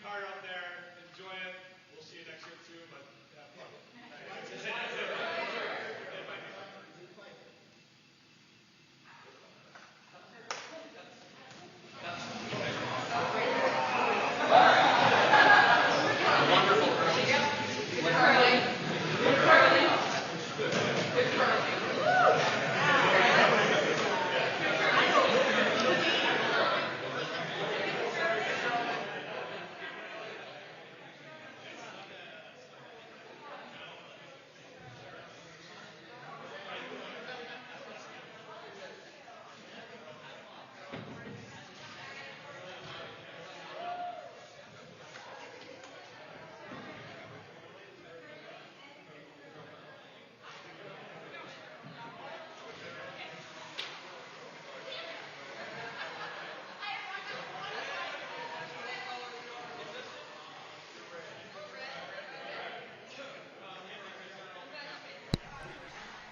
hard out there. Enjoy it. We'll see you next year too, but have fun.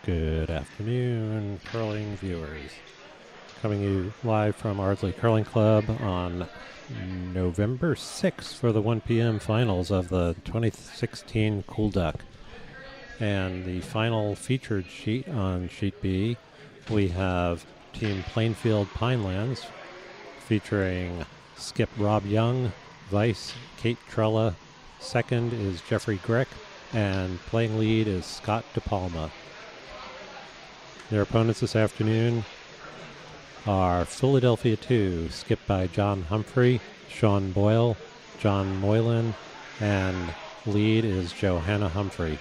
Good afternoon, curling viewers. Coming to you live from Ardsley Curling Club on November 6th for the 1 p.m. finals of the 2016 Cool Duck. And the final featured sheet on Sheet B, we have Team Plainfield Pinelands featuring skip Rob Young, vice Kate Trella, second is Jeffrey Grick, and playing lead is Scott DePalma. Their opponents this afternoon are Philadelphia 2, skipped by John Humphrey, Sean Boyle, John Moylan, and lead is Johanna Humphrey.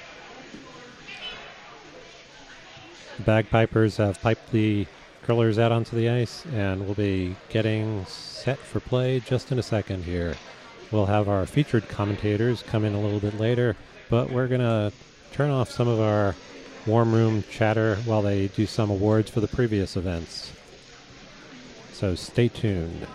The bagpipers have piped the curlers out onto the ice, and we'll be getting set for play just in a second here. We'll have our featured commentators come in a little bit later, but we're going to turn off some of our warm room chatter while they do some awards for the previous events. So stay tuned.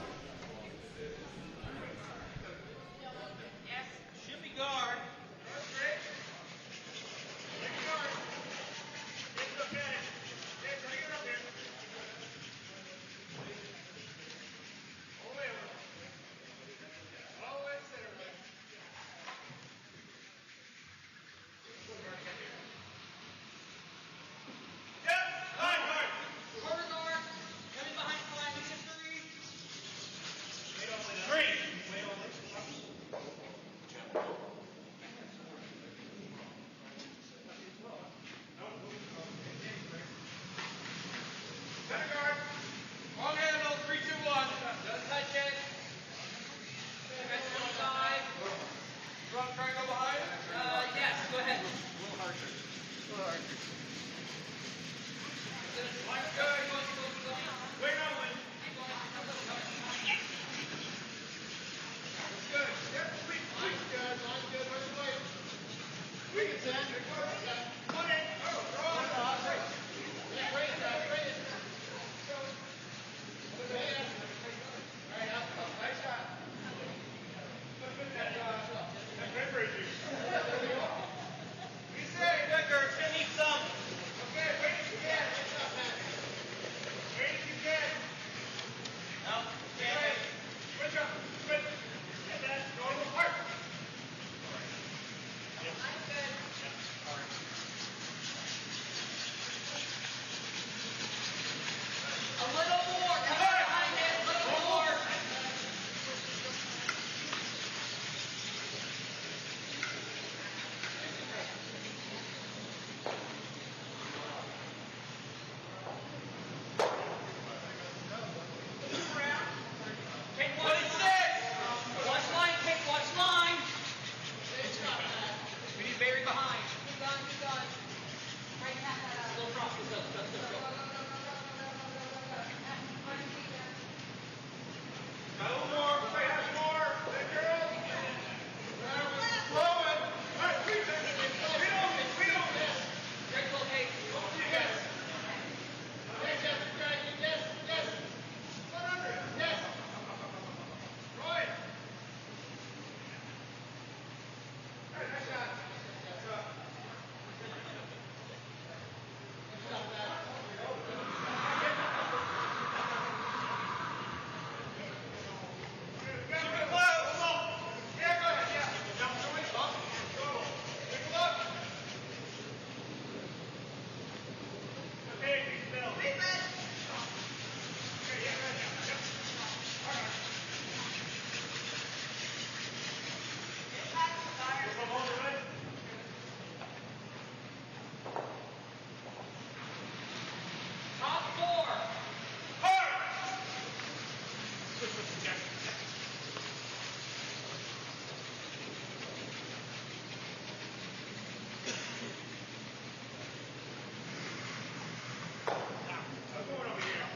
I'm going over here.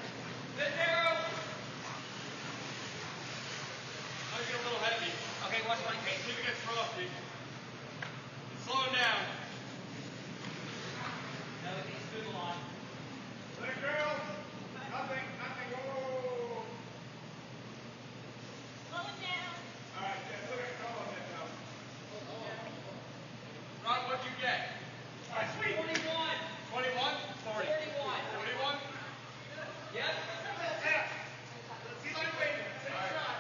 Sit down. I'll get a little heavy. Okay, watch my See tape. if it gets frosty. Slow him down. No, it needs to move along. Let it go. Nothing. Oh. Slow it down. All right, yeah, look at it. Come on, now. Ron, what'd you get? All right, sweet. 41. 21? 40. 41. 41? Yep. Yeah. He's on weight. Take a shot.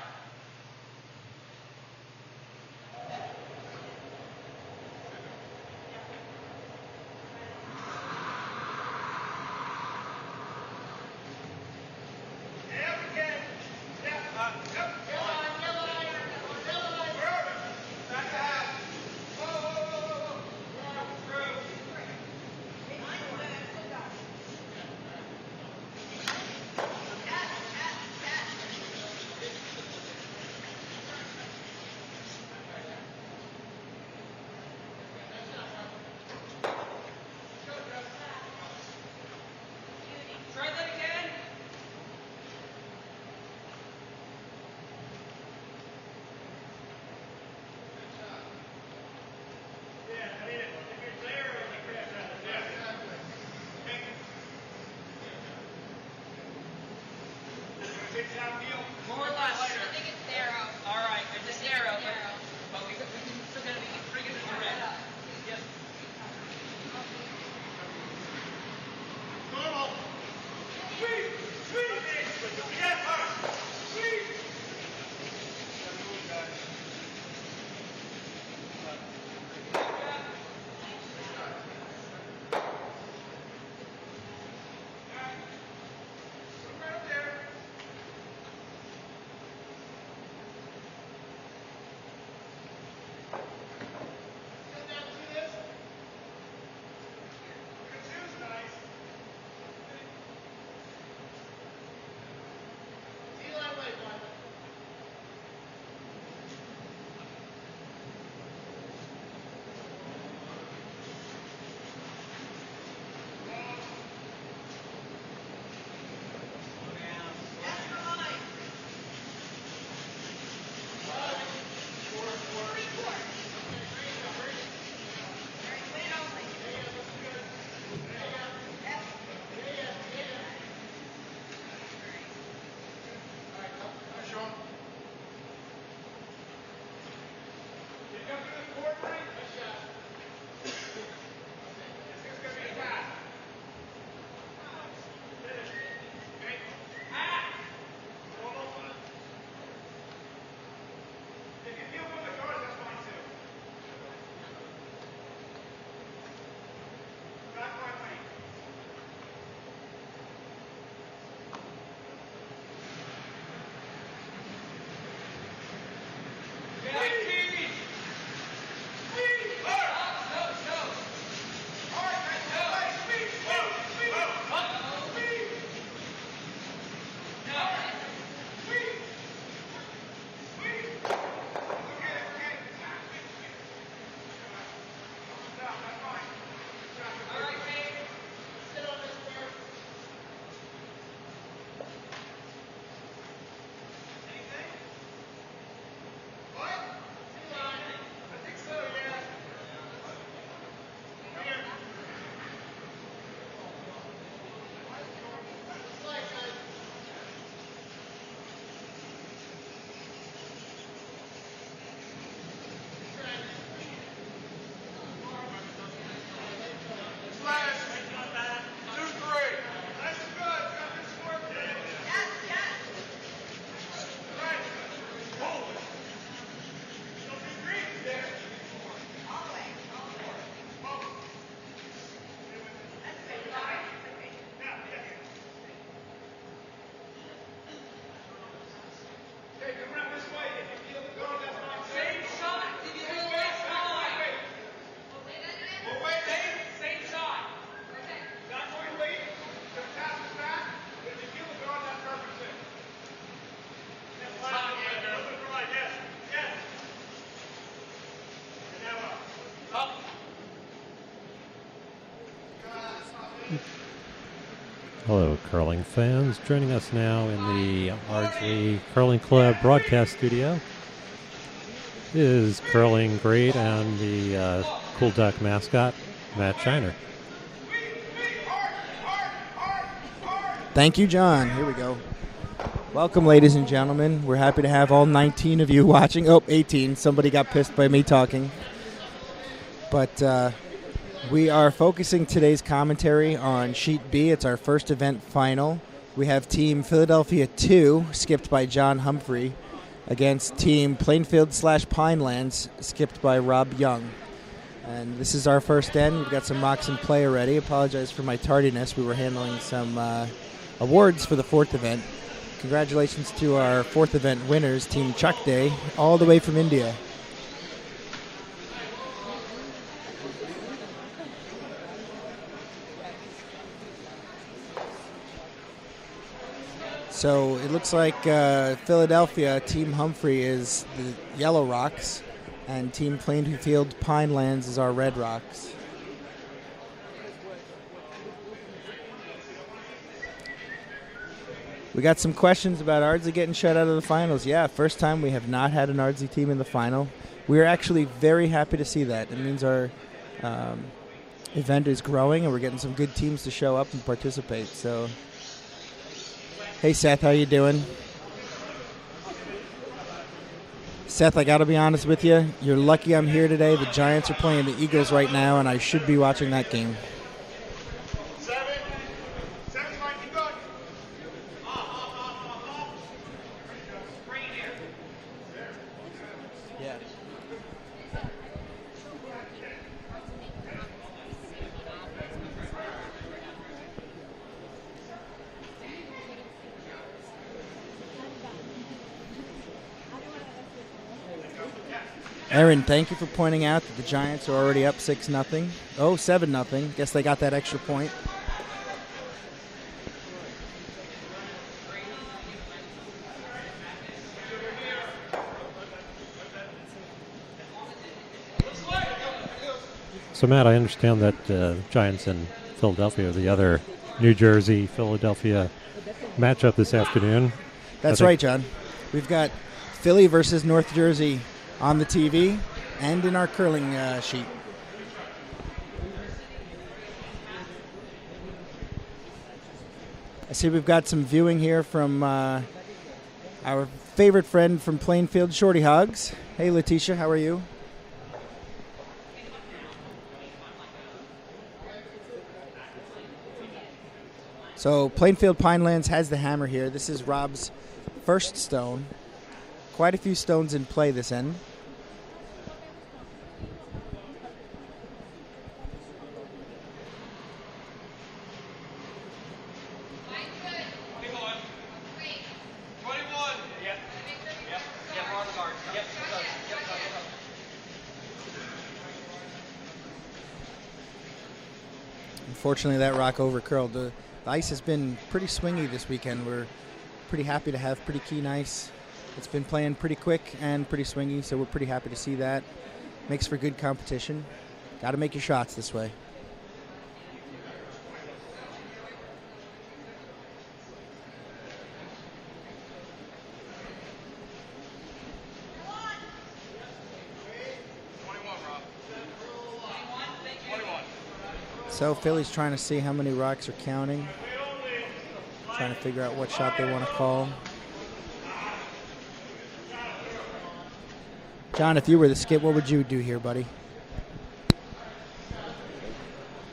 Hello, curling fans. Joining us now in the Ardsley Curling Club broadcast studio is curling great and the Cool Duck mascot, Matt Shiner. Thank you, John. Here we go. Welcome, ladies and gentlemen. We're happy to have all 19 of you watching. Oh, 18. Somebody got pissed by me talking. But we are focusing today's commentary on Sheet B. It's our first event final. We have Team Philadelphia 2, skipped by John Humphrey, against Team Plainfield / Pinelands, skipped by Rob Young. And this is our first end. We've got some rocks in play already. Apologize for my tardiness. We were handling some awards for the fourth event. Congratulations to our fourth event winners, Team Chuck Day, all the way from India. So it looks like Philadelphia, Team Humphrey is the yellow rocks, and Team Plainfield Pinelands is our red rocks. We got some questions about Ardsley getting shut out of the finals. Yeah, first time we have not had an Ardsley team in the final. We are actually very happy to see that. It means our event is growing, and we're getting some good teams to show up and participate. So. Hey, Seth, how you doing? Seth, I got to be honest with you. You're lucky I'm here today. The Giants are playing the Eagles right now, and I should be watching that game. Aaron, thank you for pointing out that the Giants are already up 6-0. Oh, 7-0. Guess they got that extra point. So, Matt, I understand that Giants and Philadelphia are the other New Jersey-Philadelphia matchup this afternoon. That's right, John. We've got Philly versus North Jersey on the TV and in our curling sheet. I see we've got some viewing here from our favorite friend from Plainfield, Shorty Hogs. Hey, Letitia, how are you? So Plainfield Pinelands has the hammer here. This is Rob's first stone. Quite a few stones in play this end. Unfortunately, that rock overcurled. The ice has been pretty swingy this weekend. We're pretty happy to have pretty keen ice. It's been playing pretty quick and pretty swingy, so we're pretty happy to see that. Makes for good competition. Got to make your shots this way. So Philly's trying to see how many rocks are counting. Trying to figure out what shot they want to call. John, if you were the skip, what would you do here, buddy?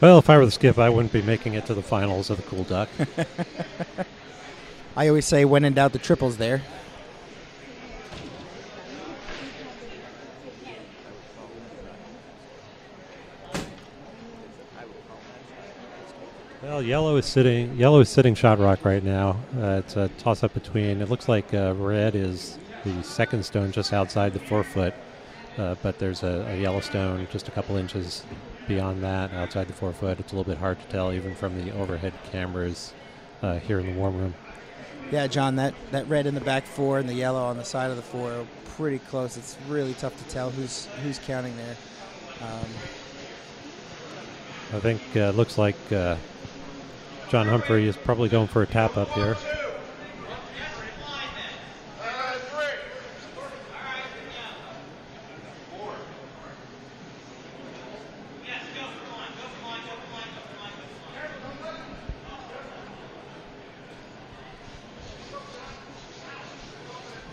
Well, if I were the skip, I wouldn't be making it to the finals of the Cool Duck. I always say when in doubt, the triple's there. Well, yellow is sitting shot rock right now. It's a toss-up between, it looks like red is the second stone just outside the 4-foot, but there's a yellow stone just a couple inches beyond that outside the 4-foot. It's a little bit hard to tell even from the overhead cameras here in the warm room. Yeah, John, that red in the back 4 and the yellow on the side of the 4 are pretty close. It's really tough to tell who's counting there. I think it looks like John Humphrey is probably going for a tap up here.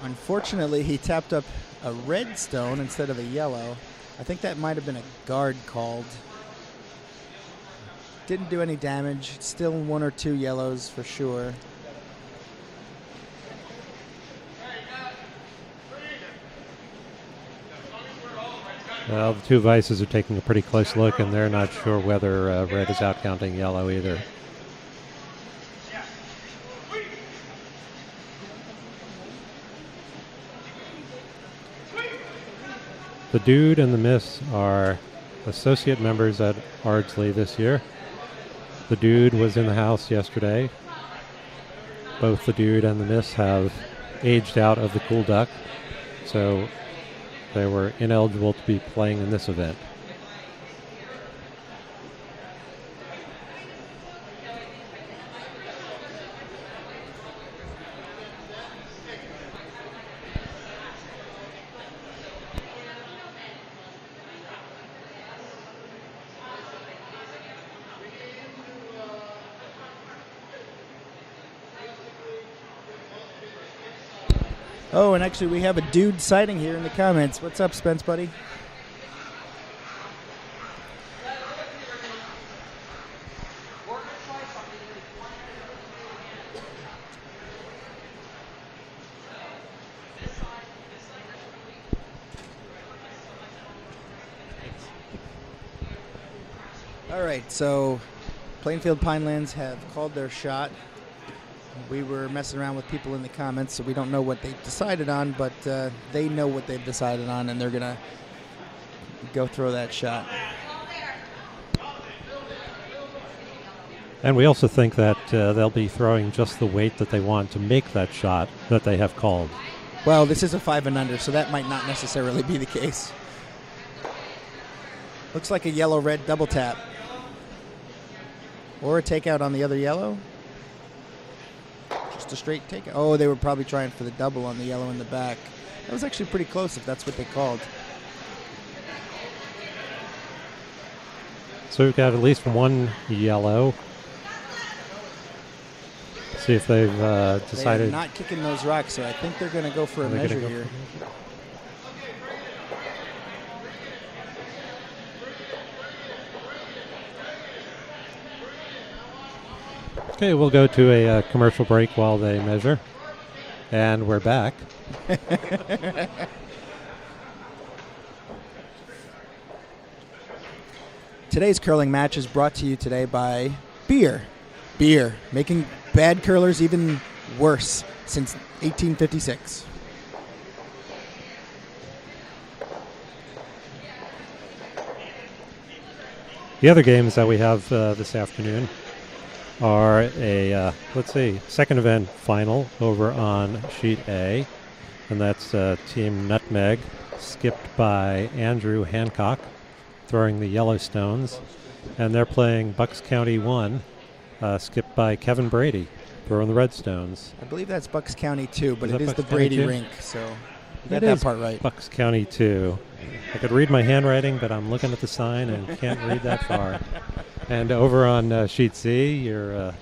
Unfortunately, he tapped up a red stone instead of a yellow. I think that might have been a guard called. Didn't do any damage. Still 1 or 2 yellows for sure. Well, the two vices are taking a pretty close look, and they're not sure whether red is outcounting yellow either. The Dude and the Miss are associate members at Ardsley this year. The Dude was in the house yesterday. Both the Dude and the Miss have aged out of the Cool Duck, so they were ineligible to be playing in this event. Oh, and actually we have a Dude sighting here in the comments. What's up, Spence, buddy? All right, so Plainfield Pinelands have called their shot. We were messing around with people in the comments, so we don't know what they've decided on, but they know what they've decided on, and they're going to go throw that shot. And we also think that they'll be throwing just the weight that they want to make that shot that they have called. Well, this is a 5 and under, so that might not necessarily be the case. Looks like a yellow-red double tap. Or a takeout on the other yellow. Just a straight takeout. Oh, they were probably trying for the double on the yellow in the back. That was actually pretty close if that's what they called. So we've got at least one yellow. See if they've decided. They're not kicking those rocks, so I think they're going to go for a measure here. Okay, we'll go to a commercial break while they measure. And we're back. Today's curling match is brought to you today by beer. Beer, making bad curlers even worse since 1856. The other games that we have this afternoon are a, second event final over on Sheet A. And that's Team Nutmeg, skipped by Andrew Hancock, throwing the Yellowstones. And they're playing Bucks County 1, skipped by Kevin Brady, throwing the Redstones. I believe that's Bucks County 2, but Is it is Bucks the County Brady 2? rink, so you got that part right. Bucks County 2. I could read my handwriting, but I'm looking at the sign and can't read that far. And over on Sheet C, you're,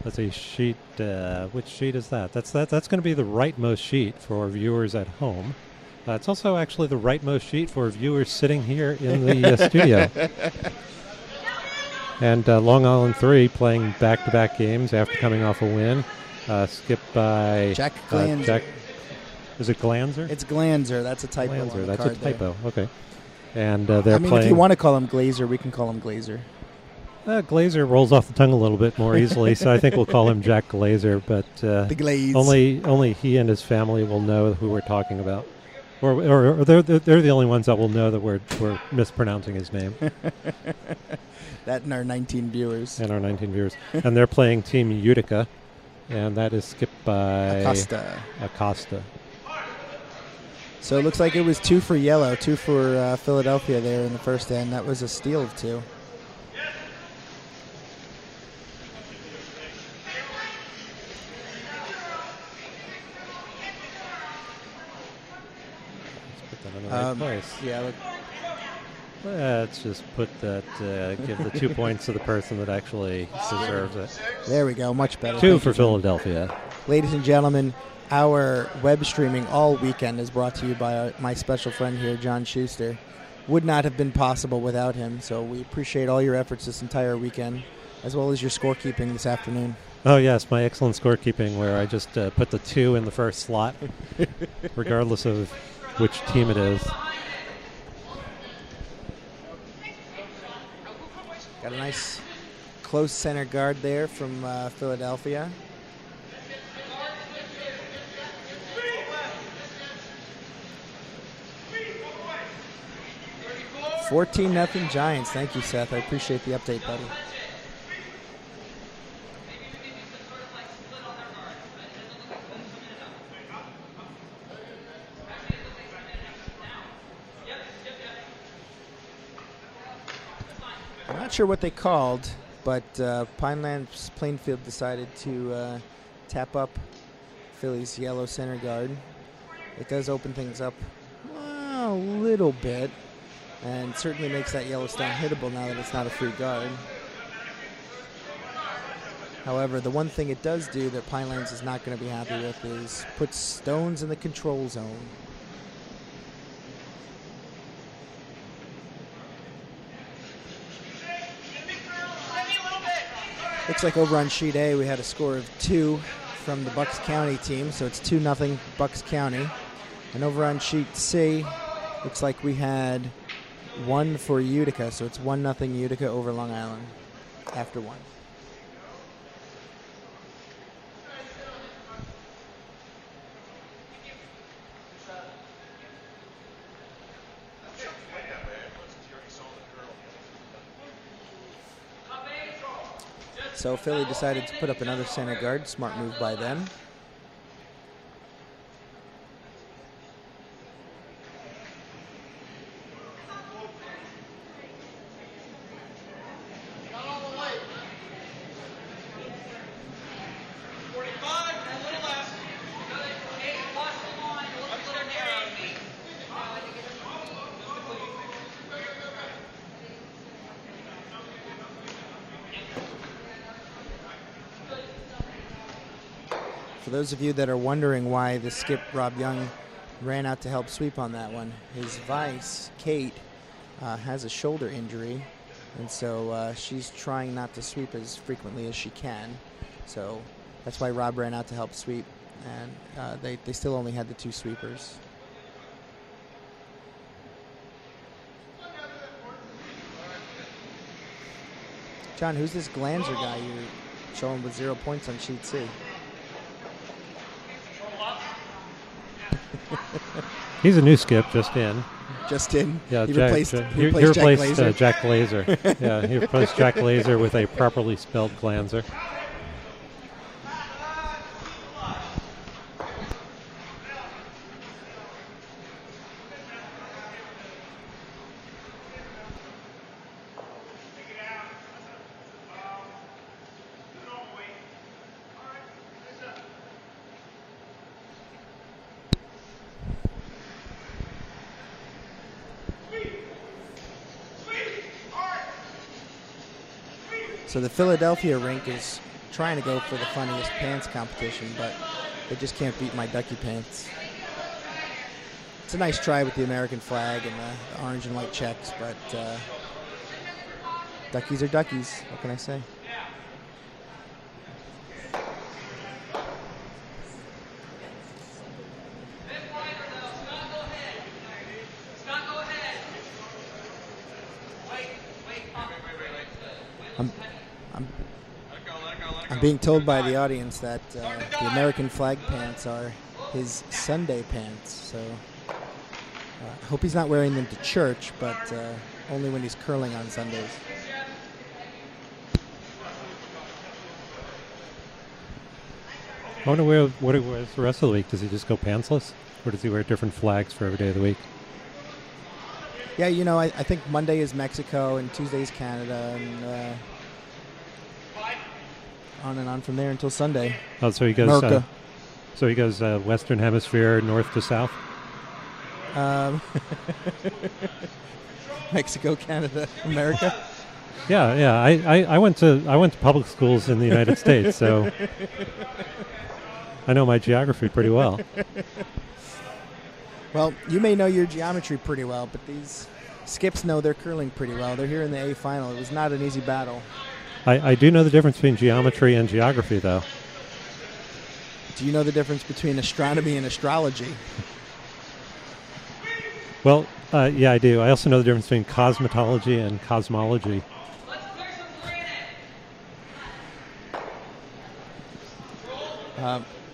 let's see, sheet, which sheet is that? That's going to be the rightmost sheet for viewers at home. It's also actually the rightmost sheet for viewers sitting here in the studio. And Long Island 3 playing back-to-back games after coming off a win, skipped by Jack Glanzer. Is it Glanzer? It's Glanzer. That's a typo. Glanzer. On the That's card a typo. there. Okay. And they're playing. If you want to call him Glazer, we can call him Glazer. Glazer rolls off the tongue a little bit more easily, so I think we'll call him Jack Glazer. But the Glaze. Only he and his family will know who we're talking about, or they're the only ones that will know that we're mispronouncing his name. That and our 19 viewers. And our 19 viewers. And they're playing Team Utica, and that is skipped by Acosta. So it looks like it was 2 for yellow, 2 for Philadelphia there in the first end. That was a steal of 2. I'm in the right place. Yeah, Let's just put that, give the 2 points to the person that actually deserves it. there we go. Much better. 2 Thank for you, John. Philadelphia. Ladies and gentlemen, our web streaming all weekend is brought to you by my special friend here, John Schuster. Would not have been possible without him, so we appreciate all your efforts this entire weekend, as well as your scorekeeping this afternoon. Oh, yes, my excellent scorekeeping where I just put the 2 in the first slot, regardless of which team it is. Got a nice close center guard there from Philadelphia. $14-0 Giants. Thank you, Seth. I appreciate the update, buddy. I'm not sure what they called, but Pinelands Plainfield decided to tap up Philly's yellow center guard. It does open things up a little bit, and certainly makes that Yellowstone hittable now that it's not a free guard. However, the one thing it does do that Pinelands is not going to be happy with is put stones in the control zone. Looks like over on sheet A we had a score of 2 from the Bucks County team, so it's 2-0 Bucks County. And over on sheet C, looks like we had 1 for Utica, so it's 1-0 Utica over Long Island after 1. So Philly decided to put up another center guard. Smart move by them. For those of you that are wondering why the skip, Rob Young, ran out to help sweep on that one, his vice, Kate, has a shoulder injury, and so she's trying not to sweep as frequently as she can. So that's why Rob ran out to help sweep, and they still only had the 2 sweepers. John, who's this Glanzer guy you're showing with 0 points on sheet C? He's a new skip, just in. Just in? Yeah, he replaced Jack Glanzer? Jack Glanzer. Yeah, he replaced Jack Glanzer with a properly spelled Glanzer. So the Philadelphia rink is trying to go for the funniest pants competition, but they just can't beat my ducky pants. It's a nice try with the American flag and the orange and white checks, but duckies are duckies. What can I say? I'm being told by the audience that the American flag pants are his Sunday pants, so I hope he's not wearing them to church, but only when he's curling on Sundays. I wonder what he wears the rest of the week. Does he just go pantsless? Or does he wear different flags for every day of the week? Yeah, you know, I think Monday is Mexico and Tuesday is Canada, and on and on from there until Sunday. Oh, so he goes. So he goes Western Hemisphere, north to south. Mexico, Canada, America. Yeah. I went to public schools in the United States, so I know my geography pretty well. Well, you may know your geometry pretty well, but these skips know their curling pretty well. They're here in the A final. It was not an easy battle. I do know the difference between geometry and geography, though. Do you know the difference between astronomy and astrology? Well, yeah, I do. I also know the difference between cosmetology and cosmology.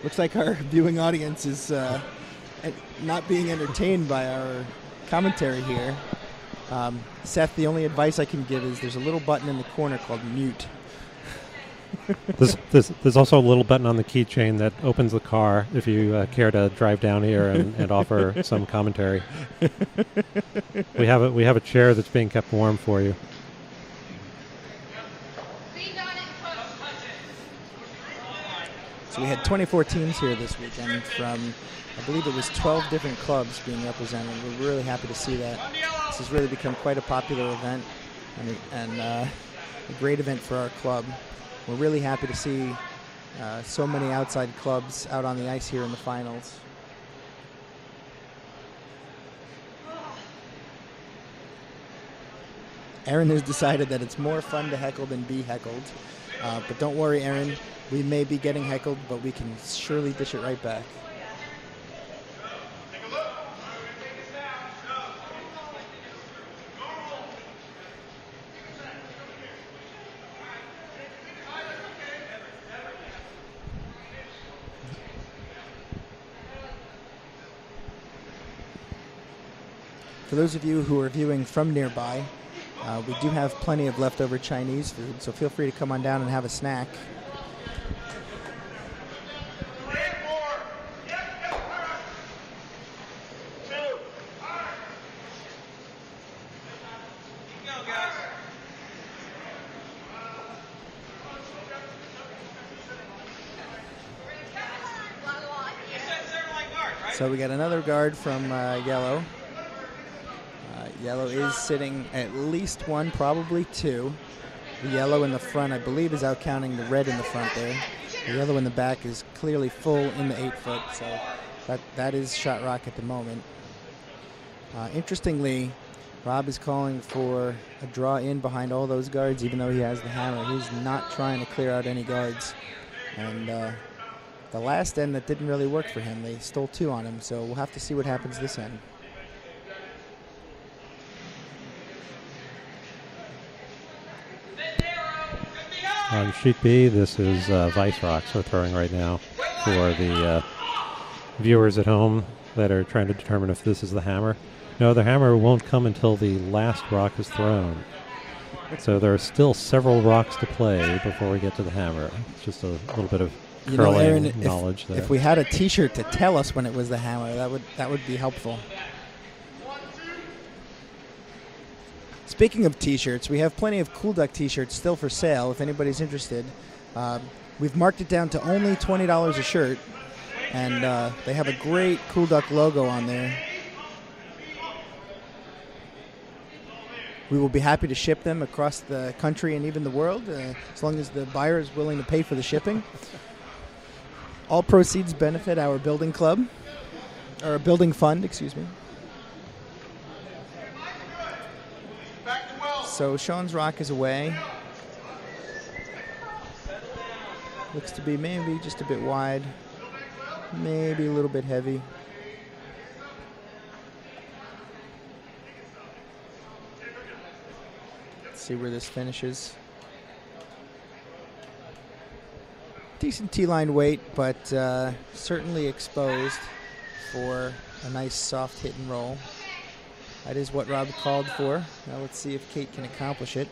Looks like our viewing audience is not being entertained by our commentary here. Seth, the only advice I can give is there's a little button in the corner called mute. There's also a little button on the keychain that opens the car if you care to drive down here and offer some commentary. We have a chair that's being kept warm for you. So we had 24 teams here this weekend from, I believe it was 12 different clubs being represented. We're really happy to see that. This has really become quite a popular event and a great event for our club. We're really happy to see so many outside clubs out on the ice here in the finals. Aaron has decided that it's more fun to heckle than be heckled. But don't worry, Aaron. We may be getting heckled, but we can surely dish it right back. For those of you who are viewing from nearby, we do have plenty of leftover Chinese food, so feel free to come on down and have a snack. So we got another guard from Yellow. Yellow is sitting at least one, probably two. The yellow in the front, I believe, is out counting the red in the front there. The yellow in the back is clearly full in the 8-foot, so that is shot rock at the moment. Interestingly, Rob is calling for a draw in behind all those guards, even though he has the hammer. He's not trying to clear out any guards. And the last end, that didn't really work for him. They stole two on him, so we'll have to see what happens this end. On sheet B, this is Vice Rocks we're throwing right now for the viewers at home that are trying to determine if this is the hammer. No, the hammer won't come until the last rock is thrown. So there are still several rocks to play before we get to the hammer. It's just a little bit of curling Aaron, knowledge there. If we had a T-shirt to tell us when it was the hammer, that would be helpful. Speaking of T-shirts, we have plenty of Cool Duck T-shirts still for sale if anybody's interested. We've marked it down to only $20 a shirt, and they have a great Cool Duck logo on there. We will be happy to ship them across the country and even the world, as long as the buyer is willing to pay for the shipping. All proceeds benefit our building club, or building fund, excuse me. So Sean's rock is away. Looks to be maybe just a bit wide, maybe a little bit heavy. Let's see where this finishes. Decent T-line weight, but certainly exposed for a nice soft hit and roll. That is what Rob called for. Now let's see if Kate can accomplish it.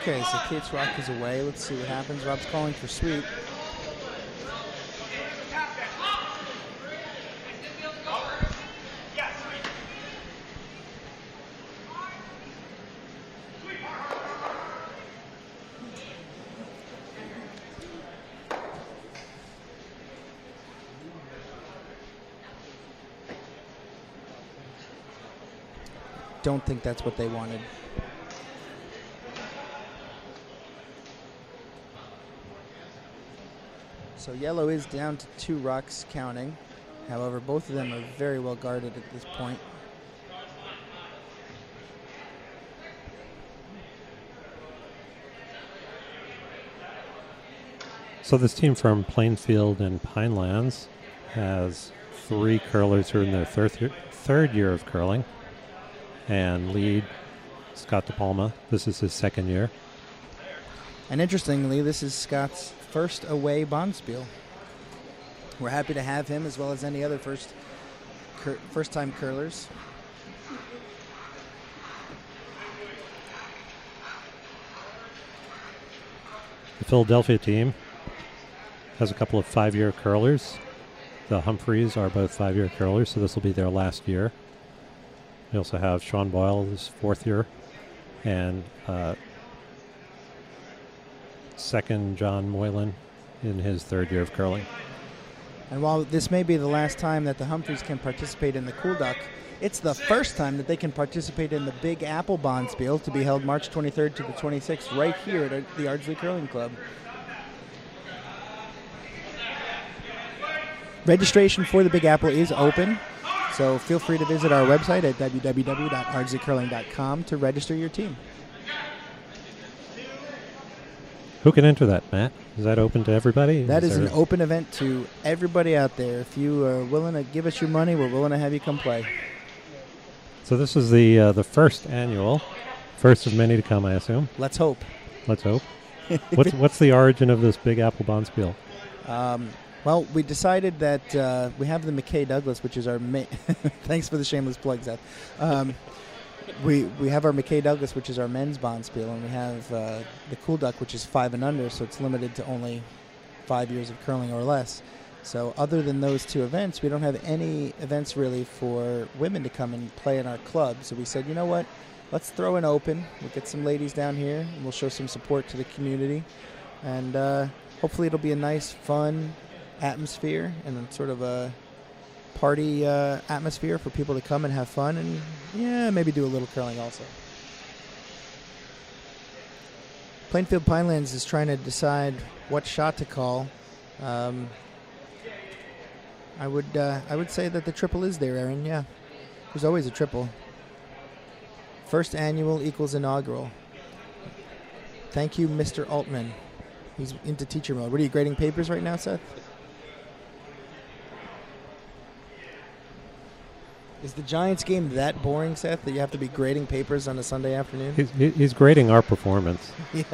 Okay, so Kate's Rock is away. Let's see what happens. Rob's calling for sweep. Don't think that's what they wanted. So yellow is down to 2 rocks counting. However, both of them are very well guarded at this point. So this team from Plainfield and Pinelands has 3 curlers who are in their third year of curling. And lead Scott DePalma. This is his 2nd year. And interestingly, this is Scott's first away bonspiel. We're happy to have him as well as any other first-time curlers. The Philadelphia team has a couple of 5-year curlers. The Humphreys are both 5-year curlers, so this will be their last year. We also have Sean Boyle, his 4th year, and second John Moylan in his 3rd year of curling. And while this may be the last time that the Humphreys can participate in the Cool Duck, it's the first time that they can participate in the Big Apple Bonspiel to be held March 23rd to the 26th right here at the Ardsley Curling Club. Registration for the Big Apple is open. So feel free to visit our website at www.ardsleycurling.com to register your team. Who can enter that, Matt? Is that open to everybody? That is an open event to everybody out there. If you are willing to give us your money, we're willing to have you come play. So this is the first annual, first of many to come, I assume. Let's hope. Let's hope. What's the origin of this Big Apple Bonspiel? Well, we decided that we have the McKay Douglas, which is our thanks for the shameless plug, Seth. We have our McKay Douglas, which is our men's bonspiel, and we have the Cool Duck, which is 5 and under, so it's limited to only 5 years of curling or less. So other than those 2 events, we don't have any events really for women to come and play in our club. So we said, you know what, let's throw an open. We'll get some ladies down here, and we'll show some support to the community. And hopefully it'll be a nice, fun atmosphere and sort of a party atmosphere for people to come and have fun and, maybe do a little curling also. Plainfield Pinelands is trying to decide what shot to call. I would say that the triple is there, Aaron. Yeah, there's always a triple. First annual equals inaugural. Thank you, Mr. Altman. He's into teacher mode. What are you grading papers right now, Seth? Is the Giants game that boring, Seth, that you have to be grading papers on a Sunday afternoon? He's grading our performance. Yeah.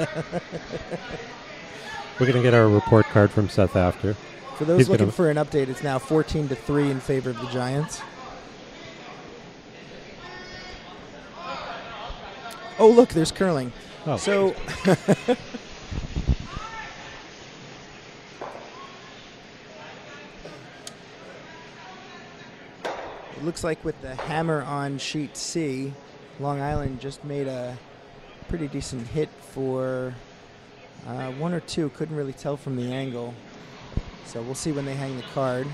We're going to get our report card from Seth after. For those looking for an update, it's now 14-3 in favor of the Giants. Oh, look, there's curling. Oh. So it looks like with the hammer on sheet C, Long Island just made a pretty decent hit for 1 or 2. Couldn't really tell from the angle. So we'll see when they hang the card.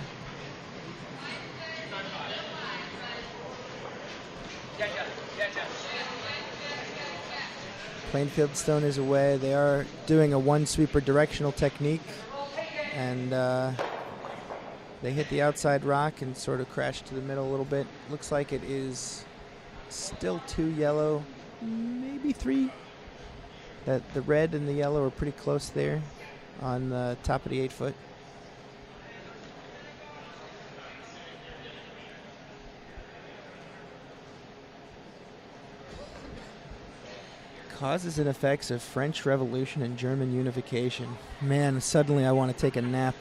Plainfield Stone is away. They are doing a one-sweeper directional technique. And they hit the outside rock and sort of crashed to the middle a little bit. Looks like it is still 2 yellow, maybe 3. That the red and the yellow are pretty close there on the top of the 8-foot. Causes and effects of French Revolution and German unification. Man, suddenly I want to take a nap.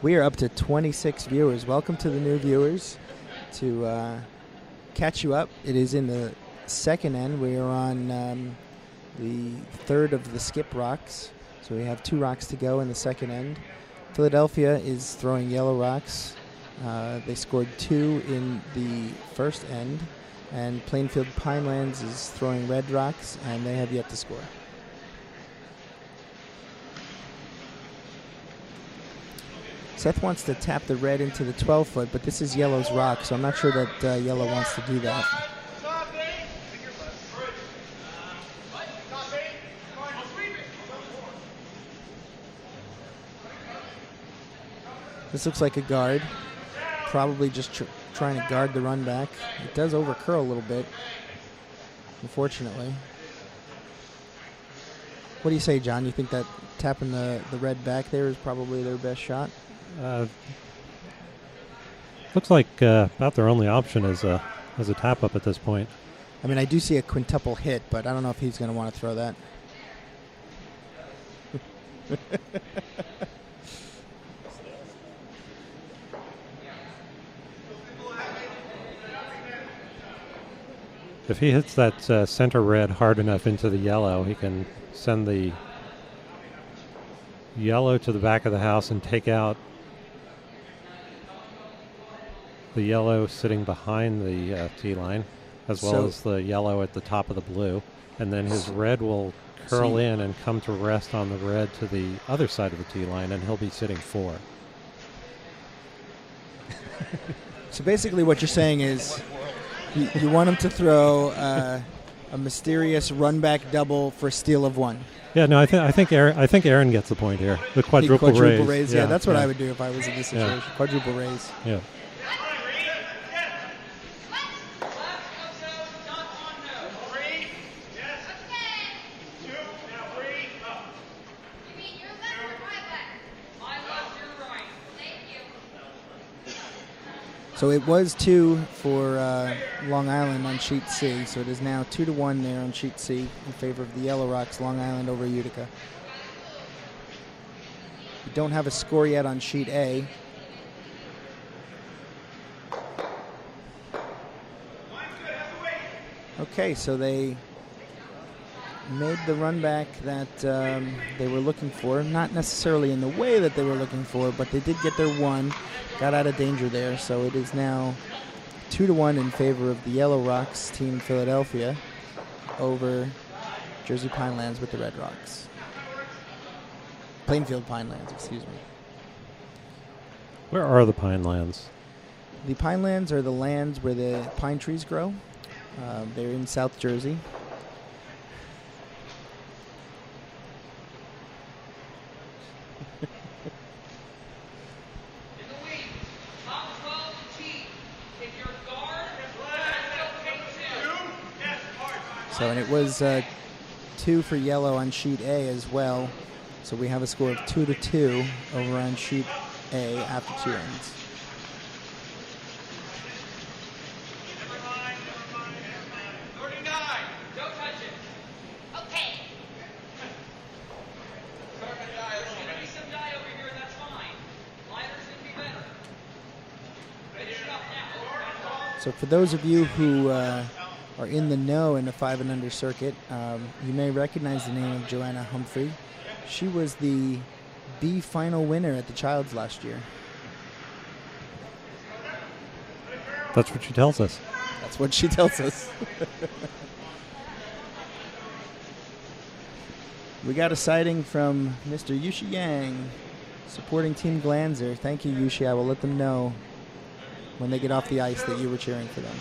We are up to 26 viewers. Welcome to the new viewers. To catch you up, it is in the second end. We are on the third of the skip rocks. So we have 2 rocks to go in the second end. Philadelphia is throwing yellow rocks. They scored 2 in the first end. And Plainfield Pinelands is throwing red rocks, and they have yet to score. Seth wants to tap the red into the 12-foot, but this is yellow's rock, so I'm not sure that yellow wants to do that. This looks like a guard, probably just trying to guard the run back. It does overcurl a little bit, unfortunately. What do you say, John? You think that tapping the red back there is probably their best shot? Looks like about their only option is a tap-up at this point. I mean, I do see a quintuple hit, but I don't know if he's going to want to throw that. If he hits that center red hard enough into the yellow, he can send the yellow to the back of the house and take out the yellow sitting behind the tee line, as well as the yellow at the top of the blue. And then his red will curl in and come to rest on the red to the other side of the tee line, and he'll be sitting 4. So basically what you're saying is you want him to throw a mysterious run-back double for steal of 1. Yeah, no, I think Aaron gets the point here. The quadruple raise. Yeah, that's what I would do if I was in this situation. Yeah. Quadruple raise. Yeah. So it was 2 for Long Island on sheet C. So it is now 2-1 there on sheet C in favor of the Yellow Rocks, Long Island over Utica. We don't have a score yet on sheet A. Okay, so they made the run back that they were looking for. Not necessarily in the way that they were looking for, but they did get their 1. Got out of danger there, so it is now 2-1 in favor of the Yellow Rocks team Philadelphia over Jersey Pinelands with the Red Rocks. Plainfield Pinelands, excuse me. Where are the Pinelands? The Pinelands are the lands where the pine trees grow. They're in South Jersey. So, and it was 2 for yellow on sheet A as well. So we have a score of 2-2 over on sheet A after 2 ends. So for those of you who are in the know in the 5 and under circuit, you may recognize the name of Joanna Humphrey. She was the B final winner at the Childs last year. That's what she tells us. That's what she tells us. We got a sighting from Mr. Yushi Yang, supporting Team Glanzer. Thank you, Yushi. I will let them know when they get off the ice that you were cheering for them.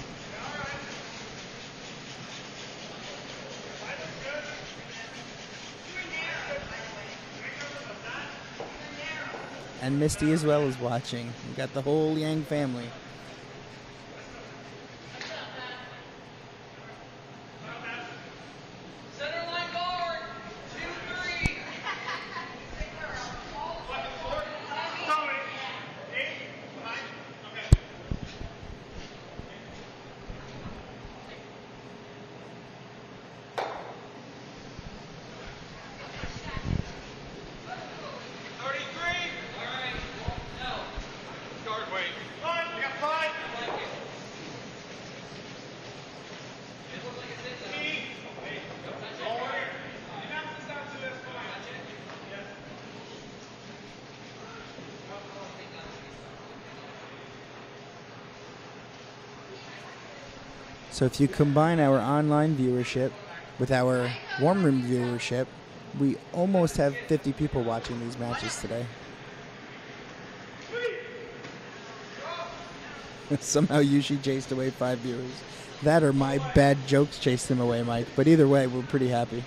And Misty as well is watching. We got the whole Yang family. So if you combine our online viewership with our warm room viewership, we almost have 50 people watching these matches today. Somehow Yushi chased away 5 viewers. That or my bad jokes chased him away, Mike. But either way, we're pretty happy.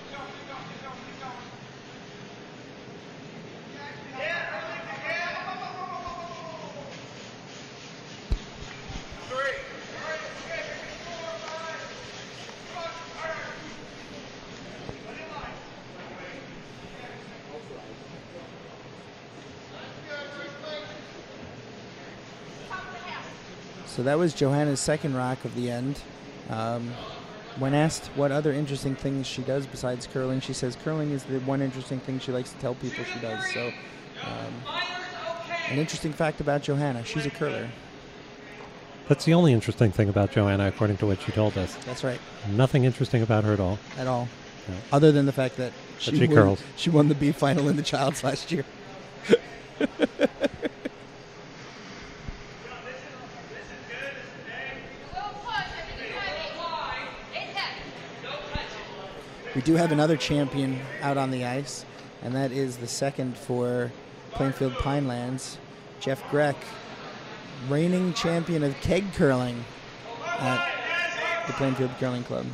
So that was Johanna's second rock of the end. When asked what other interesting things she does besides curling, she says curling is the one interesting thing she likes to tell people she does. So an interesting fact about Johanna, she's a curler. That's the only interesting thing about Johanna, according to what she told us. That's right. Nothing interesting about her at all. At all. No. Other than the fact that she curls. She won the B final in the Childs last year. We do have another champion out on the ice, and that is the second for Plainfield Pinelands, Jeff Greck, reigning champion of keg curling at the Plainfield Curling Club.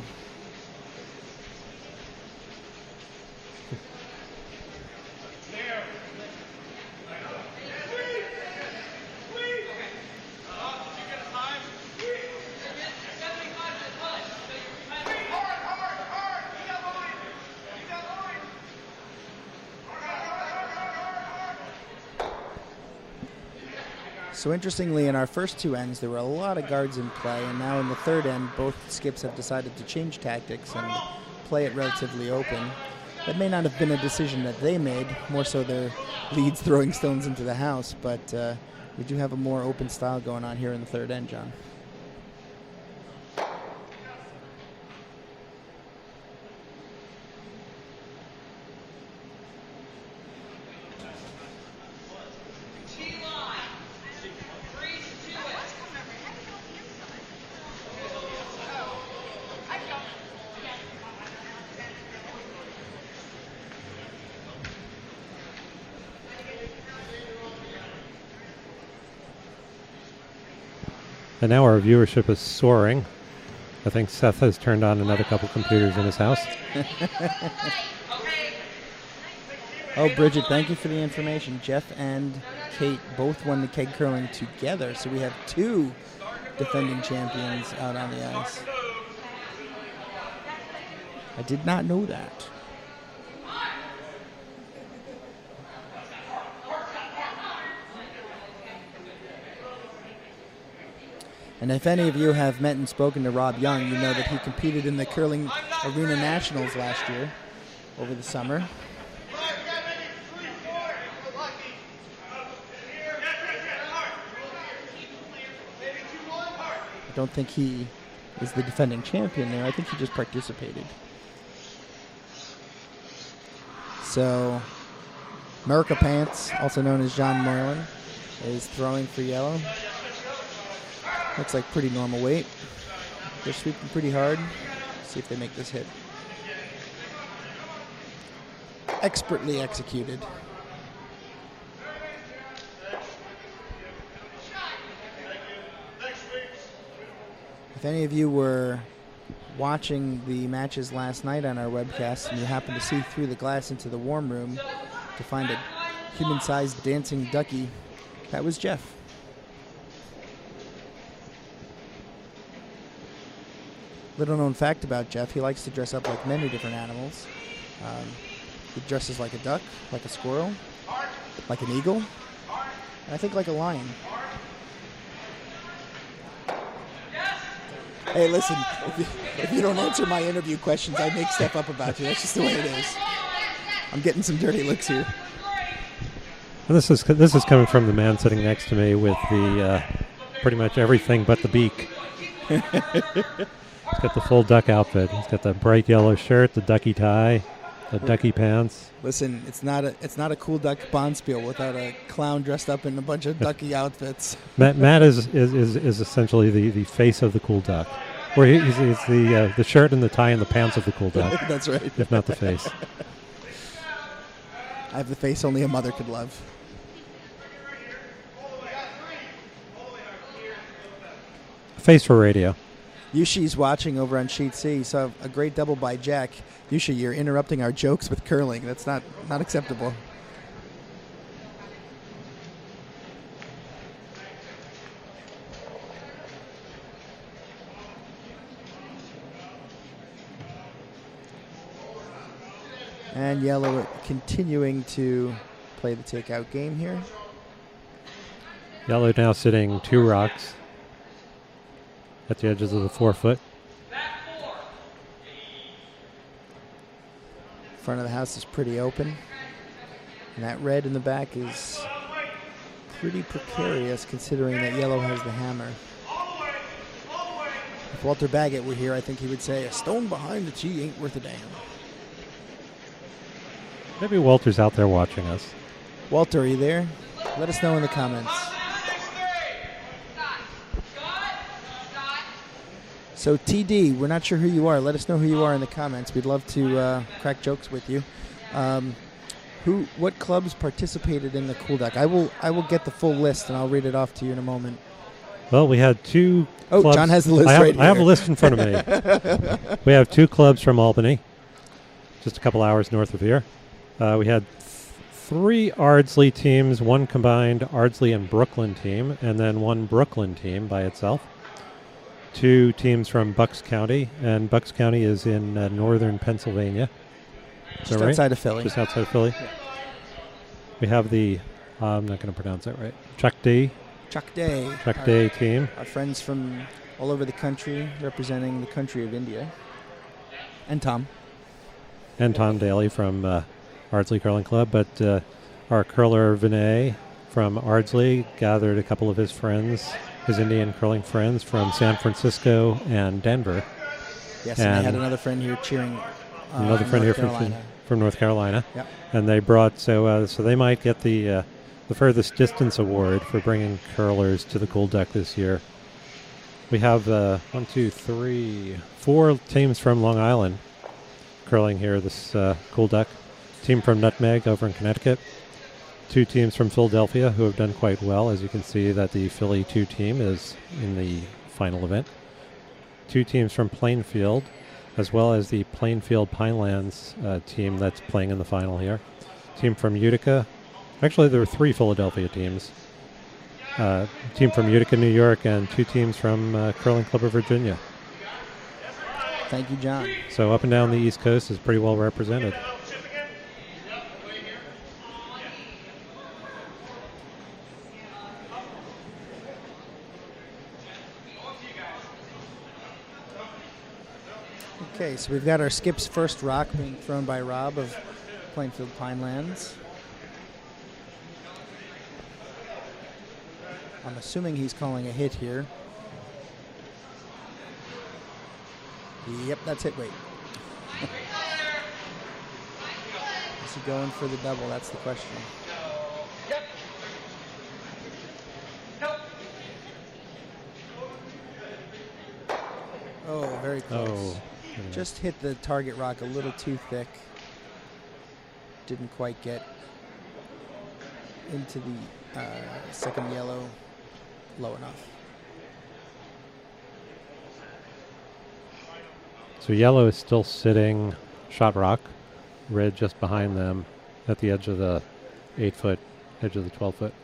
So interestingly, in our first 2 ends, there were a lot of guards in play, and now in the third end, both skips have decided to change tactics and play it relatively open. That may not have been a decision that they made, more so their leads throwing stones into the house, but we do have a more open style going on here in the third end, John. And now our viewership is soaring. I think Seth has turned on another couple computers in his house. Oh, Bridget, thank you for the information. Jeff and Kate both won the keg curling together, so we have 2 defending champions out on the ice. I did not know that. And if any of you have met and spoken to Rob Young, you know that he competed in the Curling Arena Nationals last year over the summer. I don't think he is the defending champion there. I think he just participated. So, America Pants, also known as John Moylan, is throwing for yellow. Looks like pretty normal weight. They're sweeping pretty hard. See if they make this hit. Expertly executed. If any of you were watching the matches last night on our webcast and you happened to see through the glass into the warm room to find a human-sized dancing ducky, that was Jeff. Little known fact about Jeff, he likes to dress up like many different animals. He dresses like a duck, like a squirrel, like an eagle, and I think like a lion. Hey, listen, if you don't answer my interview questions, I make stuff up about you. That's just the way it is. I'm getting some dirty looks here. And this is coming from the man sitting next to me with the pretty much everything but the beak. He's got the full duck outfit. He's got the bright yellow shirt, the ducky tie, the ducky pants. Listen, it's not a cool duck bonspiel without a clown dressed up in a bunch of ducky outfits. Matt is essentially the face of the cool duck. Where he's the shirt and the tie and the pants of the cool duck, That's right. if not the face. I have the face only a mother could love. Face for radio. Yushi's watching over on Sheet C. So a great double by Jack. Yushi, you're interrupting our jokes with curling. That's not acceptable. And yellow continuing to play the takeout game here. Yellow now sitting 2 rocks at the edges of the 4 foot. Front of the house is pretty open. And that red in the back is pretty precarious considering that yellow has the hammer. If Walter Baggett were here, I think he would say, a stone behind the tee ain't worth a damn. Maybe Walter's out there watching us. Walter, are you there? Let us know in the comments. So TD, we're not sure who you are. Let us know who you are in the comments. We'd love to crack jokes with you. What clubs participated in the Cool Duck? I will get the full list and I'll read it off to you in a moment. Well, we had 2 Oh, clubs. John has the list right here. I have a list in front of me. We have 2 clubs from Albany, just a couple hours north of here. We had 3 Ardsley teams, 1 combined Ardsley and Brooklyn team, and then 1 Brooklyn team by itself. 2 teams from Bucks County, and Bucks County is in northern Pennsylvania. Just outside of Philly. Just outside of Philly. Yeah. We have the, I'm not going to pronounce that right, Chuck Day team. Our friends from all over the country representing the country of India. And Tom. And Tom Daly from Ardsley Curling Club, but our curler Vinay from Ardsley gathered a couple of his friends, his Indian curling friends from San Francisco and Denver. Yes, and they had another friend here cheering. Another friend here from North Carolina. Yep. And they brought, so they might get the furthest distance award for bringing curlers to the Cool Duck this year. We have 4 teams from Long Island curling here this Cool Duck. Team from Nutmeg over in Connecticut. 2 teams from Philadelphia who have done quite well. As you can see that the Philly 2 team is in the final event. 2 teams from Plainfield, as well as the Plainfield Pinelands team that's playing in the final here. Team from Utica. Actually, there were 3 Philadelphia teams. Team from Utica, New York, and 2 teams from Curling Club of Virginia. Thank you, John. So up and down the East Coast is pretty well represented. Okay, so we've got our skip's first rock being thrown by Rob of Plainfield Pinelands. I'm assuming he's calling a hit here. Yep, that's it. Wait. Is he going for the double? That's the question. Oh, very close. Oh. Just hit the target rock a little too thick. Didn't quite get into the second yellow low enough. So yellow is still sitting shot rock, red just behind them at the edge of the 8 foot, edge of the 12 foot.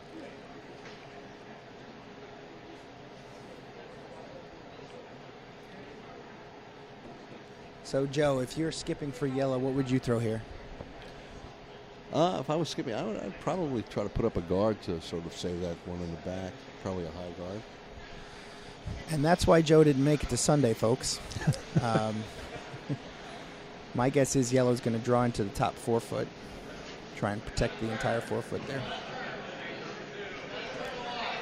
So, Joe, if you're skipping for yellow, what would you throw here? If I was skipping, I'd probably try to put up a guard to sort of save that one in the back, probably a high guard. And that's why Joe didn't make it to Sunday, folks. My guess is yellow's going to draw into the top 4 foot, try and protect the entire 4 foot there.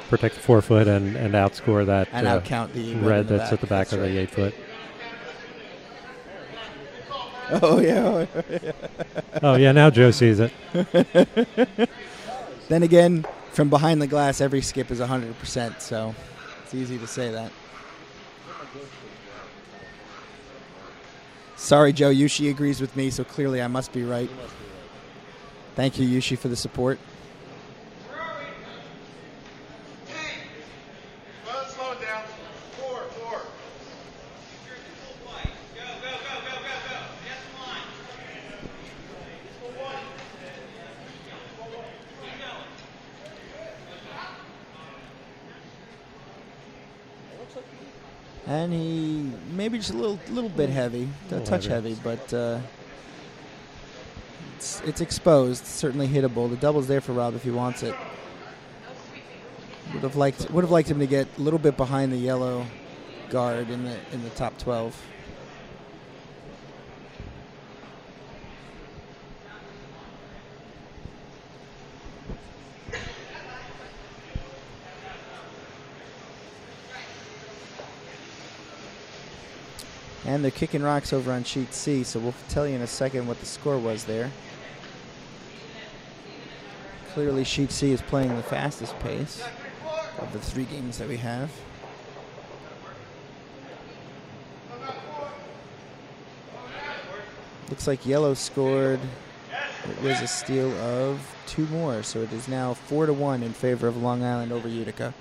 Protect the 4 foot and outscore that and outcount the red that's at the back of the 8 foot. Oh, yeah. Oh, yeah, now Joe sees it. Then again, from behind the glass, every skip is 100%, so it's easy to say that. Sorry, Joe. Yushi agrees with me, so clearly I must be right. Thank you, Yushi, for the support. Slow it down. Four. And he maybe just a little bit heavy, a touch heavy, but it's exposed. Certainly hittable. The double's there for Rob if he wants it. Would have liked him to get a little bit behind the yellow guard in the top 12. And they're kicking rocks over on sheet C, so we'll tell you in a second what the score was there. Clearly sheet C is playing the fastest pace of the 3 games that we have. Looks like yellow scored. It was a steal of 2 more, so it is now 4-1 in favor of Long Island over Utica.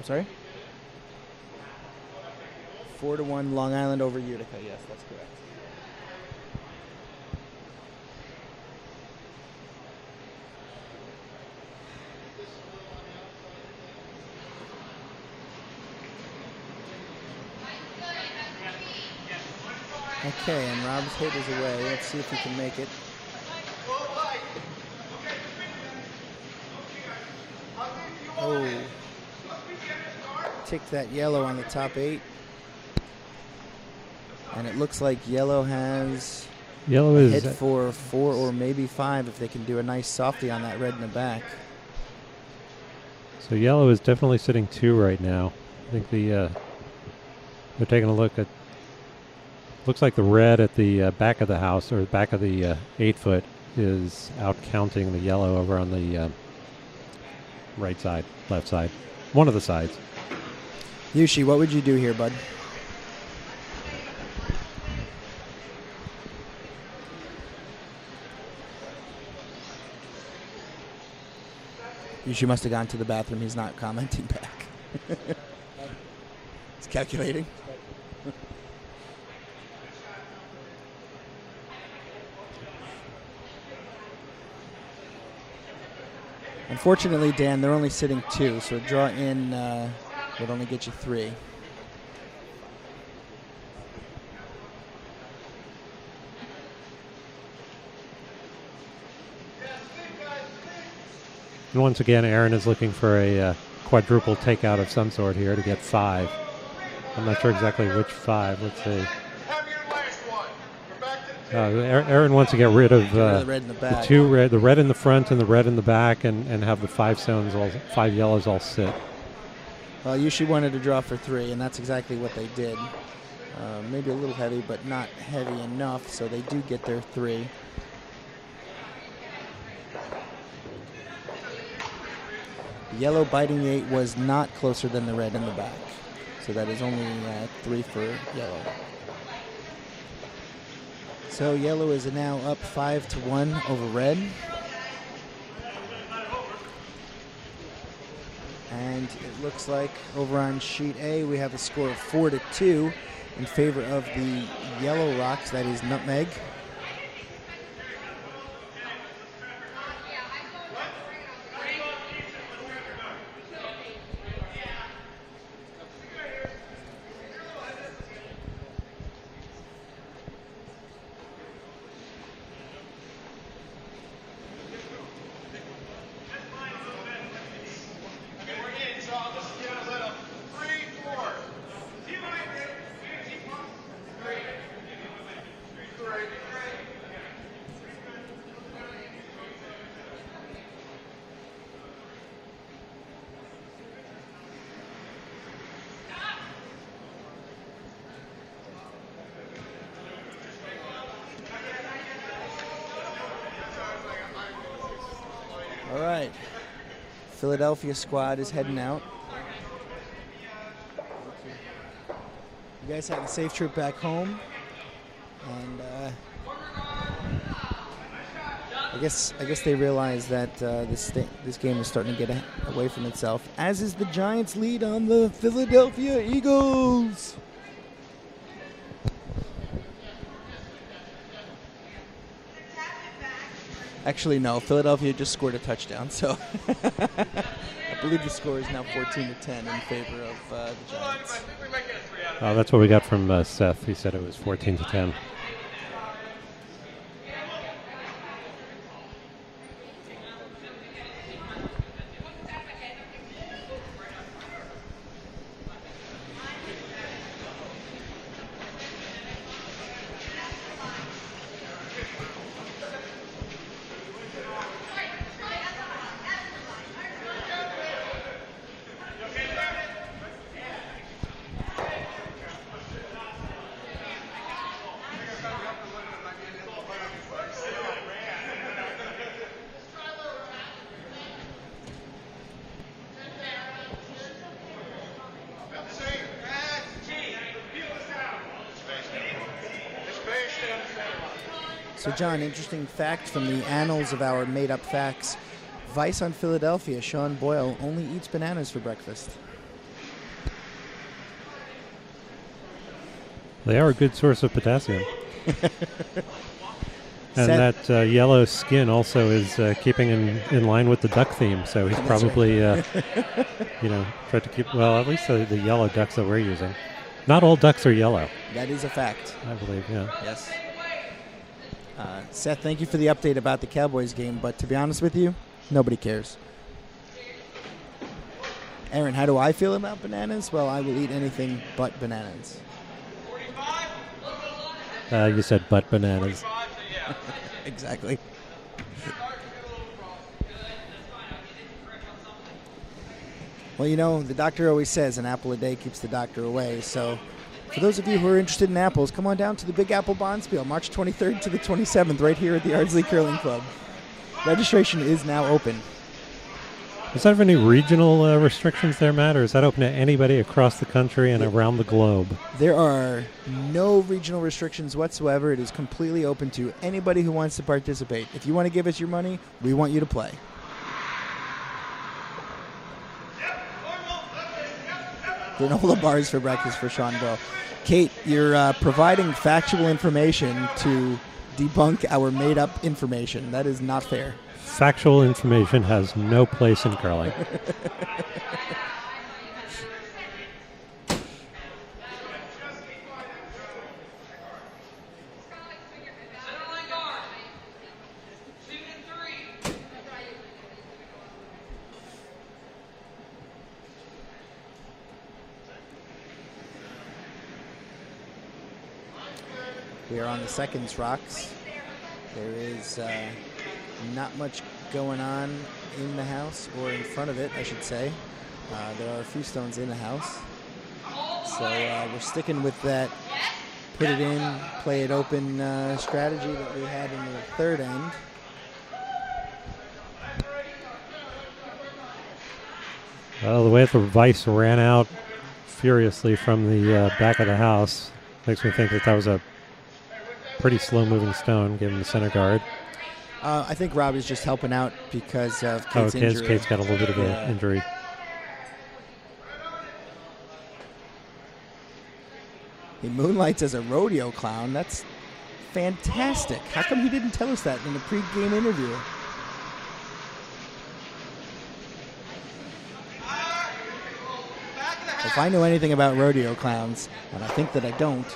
Sorry? 4-1 Long Island over Utica. Yes, that's correct. Okay, and Rob's hit is away. Let's see if he can make it. Oh. Ticked that yellow on the top 8. And it looks like yellow has hit for 4 or maybe 5 if they can do a nice softie on that red in the back. So yellow is definitely sitting 2 right now. I think they're taking a look at, looks like the red at the back of the house, or back of the 8-foot, is out counting the yellow over on the right side, left side, one of the sides. Yushi, what would you do here, bud? Yushi must have gone to the bathroom. He's not commenting back. He's calculating. Unfortunately, Dan, they're only sitting 2, so a draw in would only get you 3. And once again, Aaron is looking for a quadruple takeout of some sort here to get 5. I'm not sure exactly which 5. Let's see. Aaron wants to get rid of the red in the back. the red in the front and the red in the back, and have the 5 stones, 5 yellows all sit. Well, Yushi wanted to draw for 3, and that's exactly what they did. Maybe a little heavy, but not heavy enough, so they do get their 3. The yellow biting the 8 was not closer than the red in the back, so that is only 3 for yellow. So yellow is now up 5-1 over red. And it looks like over on sheet A we have a score of 4-2 in favor of the yellow rocks, that is Nutmeg. All right. Philadelphia squad is heading out. You guys had a safe trip back home. And I guess they realize that this game is starting to get away from itself, as is the Giants' lead on the Philadelphia Eagles. Actually, no. Philadelphia just scored a touchdown, so I believe the score is now 14-10 in favor of the Giants. Oh, that's what we got from Seth. He said it was 14-10. So, John, interesting fact from the annals of our made-up facts. Vice on Philadelphia, Sean Boyle only eats bananas for breakfast. They are a good source of potassium. And Seth, that yellow skin also is keeping in line with the duck theme. So he's probably, tried to keep, well, at least the yellow ducks that we're using. Not all ducks are yellow. that is a fact. I believe, yeah. Yes. Seth, thank you for the update about the Cowboys game, but to be honest with you, nobody cares. Aaron, how do I feel about bananas? Well, I will eat anything but bananas. You said butt bananas. Exactly. Well, the doctor always says an apple a day keeps the doctor away. So for those of you who are interested in apples, come on down to the Big Apple Bonspiel, March 23rd to the 27th, right here at the Ardsley Curling Club. Registration is now open. Does that have any regional restrictions there, Matt, or is that open to anybody across the country and around the globe? There are no regional restrictions whatsoever. It is completely open to anybody who wants to participate. If you want to give us your money, we want you to play. Granola bars for breakfast for Sean Boyle. Kate, you're providing factual information to debunk our made-up information. That is not fair. Factual information has no place in curling. We are on the seconds rocks. There is not much going on in the house, or in front of it, I should say. There are a few stones in the house. So we're sticking with that put it in, play it open strategy that we had in the third end. Well, the way the Vice ran out furiously from the back of the house makes me think that was a pretty slow-moving stone, given the center guard. I think Rob is just helping out because of Kate's injury. Kate's got a little bit of an injury. He moonlights as a rodeo clown. That's fantastic. How come he didn't tell us that in the pre-game interview? If I know anything about rodeo clowns, and I think that I don't,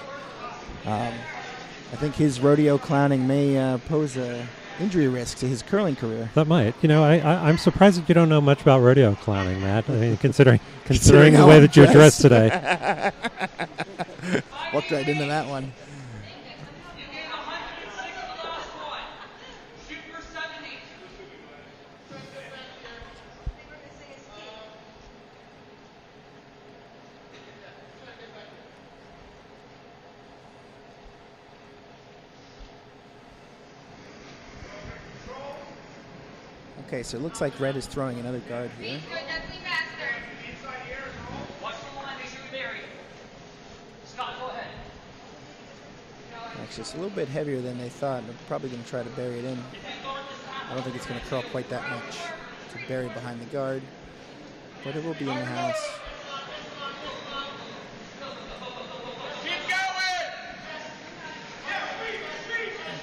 I think his rodeo clowning may pose a injury risk to his curling career. That might. You know, I'm surprised that you don't know much about rodeo clowning, Matt. I mean, considering the way that you're dressed today. Walked right into that one. Okay, so it looks like red is throwing another guard here. Watch the line, make sure we bury it. Scott, go ahead. Actually, it's a little bit heavier than they thought. They're probably going to try to bury it in. I don't think it's going to curl quite that much to bury behind the guard, but it will be in the house.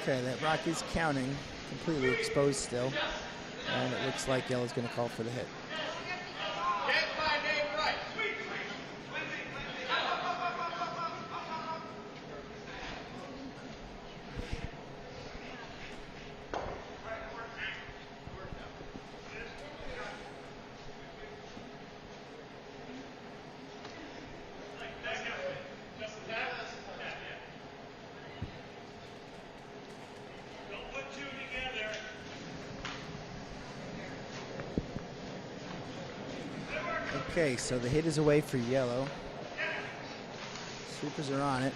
Okay, that rock is counting, completely exposed still, and it looks like yellow's going to call for the hit. Okay, so the hit is away for yellow. Sweepers are on it.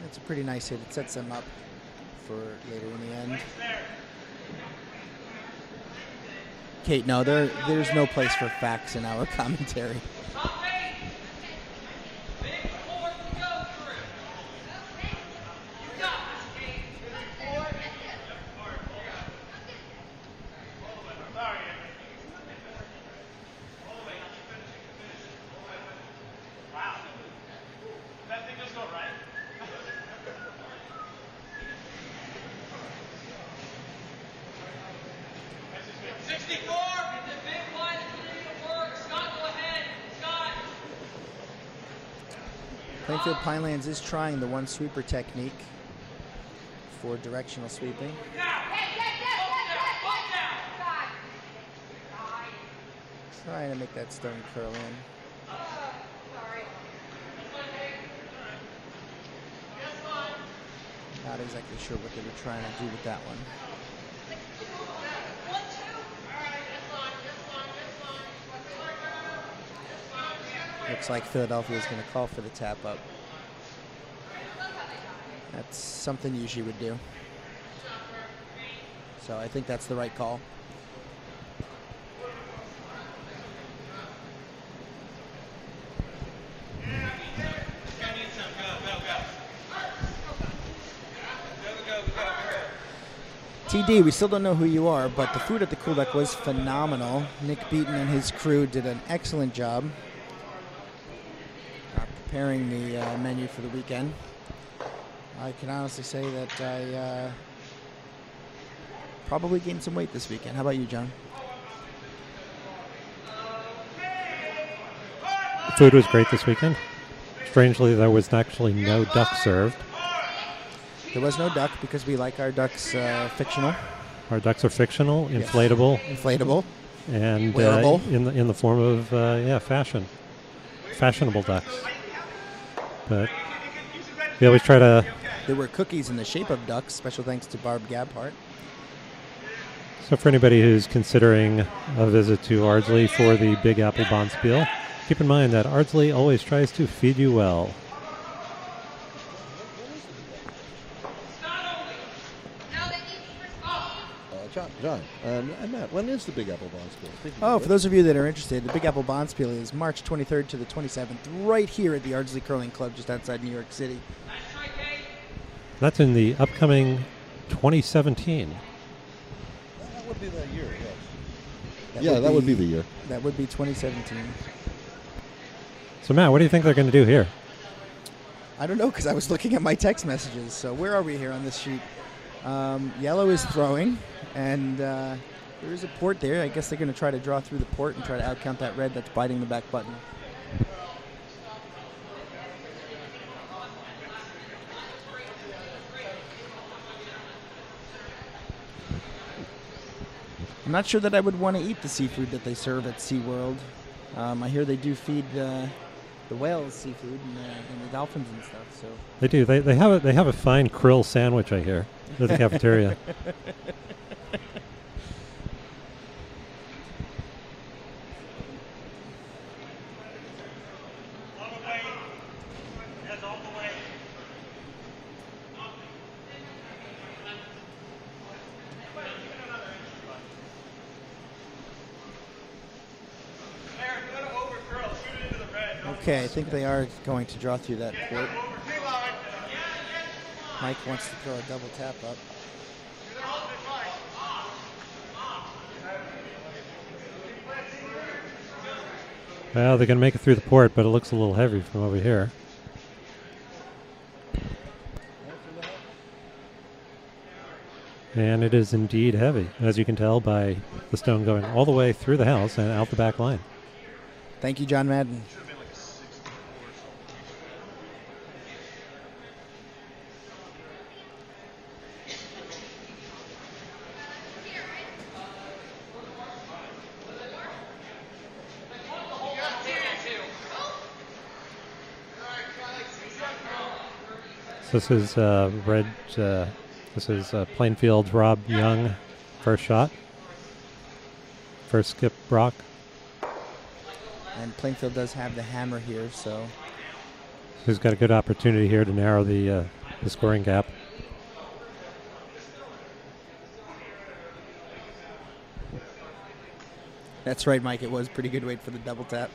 That's a pretty nice hit. It sets them up for later in the end. Kate, no, there's no place for facts in our commentary. Plainfield Pinelands is trying the one sweeper technique for directional sweeping. Trying to make that stone curl in. Not exactly sure what they were trying to do with that one. Looks like Philadelphia is going to call for the tap up. That's something you usually would do. So I think that's the right call. TD, we still don't know who you are, but the food at the Cool Deck was phenomenal. Nick Beaton and his crew did an excellent job preparing the menu for the weekend. I can honestly say that I probably gained some weight this weekend. How about you, John? The food was great this weekend. Strangely, there was actually no duck served. There was no duck because we like our ducks fictional. Our ducks are fictional, Yes. inflatable, Inflatable. and Wearable. in the form of fashionable ducks. But we always try to. There were cookies in the shape of ducks. Special thanks to Barb Gabhart. So for anybody who's considering a visit to Ardsley for the Big Apple Bonspiel, keep in mind that Ardsley always tries to feed you well. John, and Matt, when is the Big Apple Bonspiel? Oh, for those of you that are interested, the Big Apple Bonspiel is March 23rd to the 27th, right here at the Ardsley Curling Club, just outside New York City. That's in the upcoming 2017. That would be that year, yes. That would be the year. That would be 2017. So, Matt, what do you think they're going to do here? I don't know, because I was looking at my text messages. So where are we here on this sheet? Yellow is throwing, and there is a port there. I guess they're going to try to draw through the port and try to outcount that red that's biting the back button. I'm not sure that I would want to eat the seafood that they serve at SeaWorld. I hear they do feed the whales seafood and the dolphins and stuff. So They do. They have a fine krill sandwich, I hear, at the cafeteria. Okay, I think they are going to draw through that port. Mike wants to throw a double tap up. Well, they're going to make it through the port, but it looks a little heavy from over here. And it is indeed heavy, as you can tell by the stone going all the way through the house and out the back line. Thank you, John Madden. So this is this is Plainfield's Rob Young, first shot. First skip Brock. And Plainfield does have the hammer here, so He's got a good opportunity here to narrow the scoring gap. that's right, Mike. It was pretty good wait for the double tap.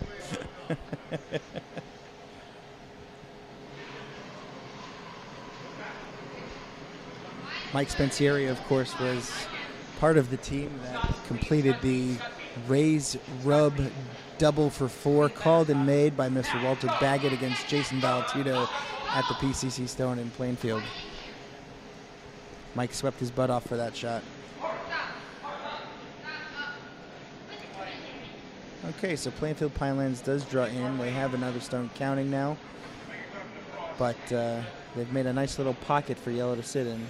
Mike Spensieri, of course, was part of the team that completed the raise rub double for 4 called and made by Mr. Walter Baggett against Jason Valentino at the PCC Stone in Plainfield. Mike swept his butt off for that shot. Okay, so Plainfield Pinelands does draw in. They have another stone counting now, but they've made a nice little pocket for yellow to sit in.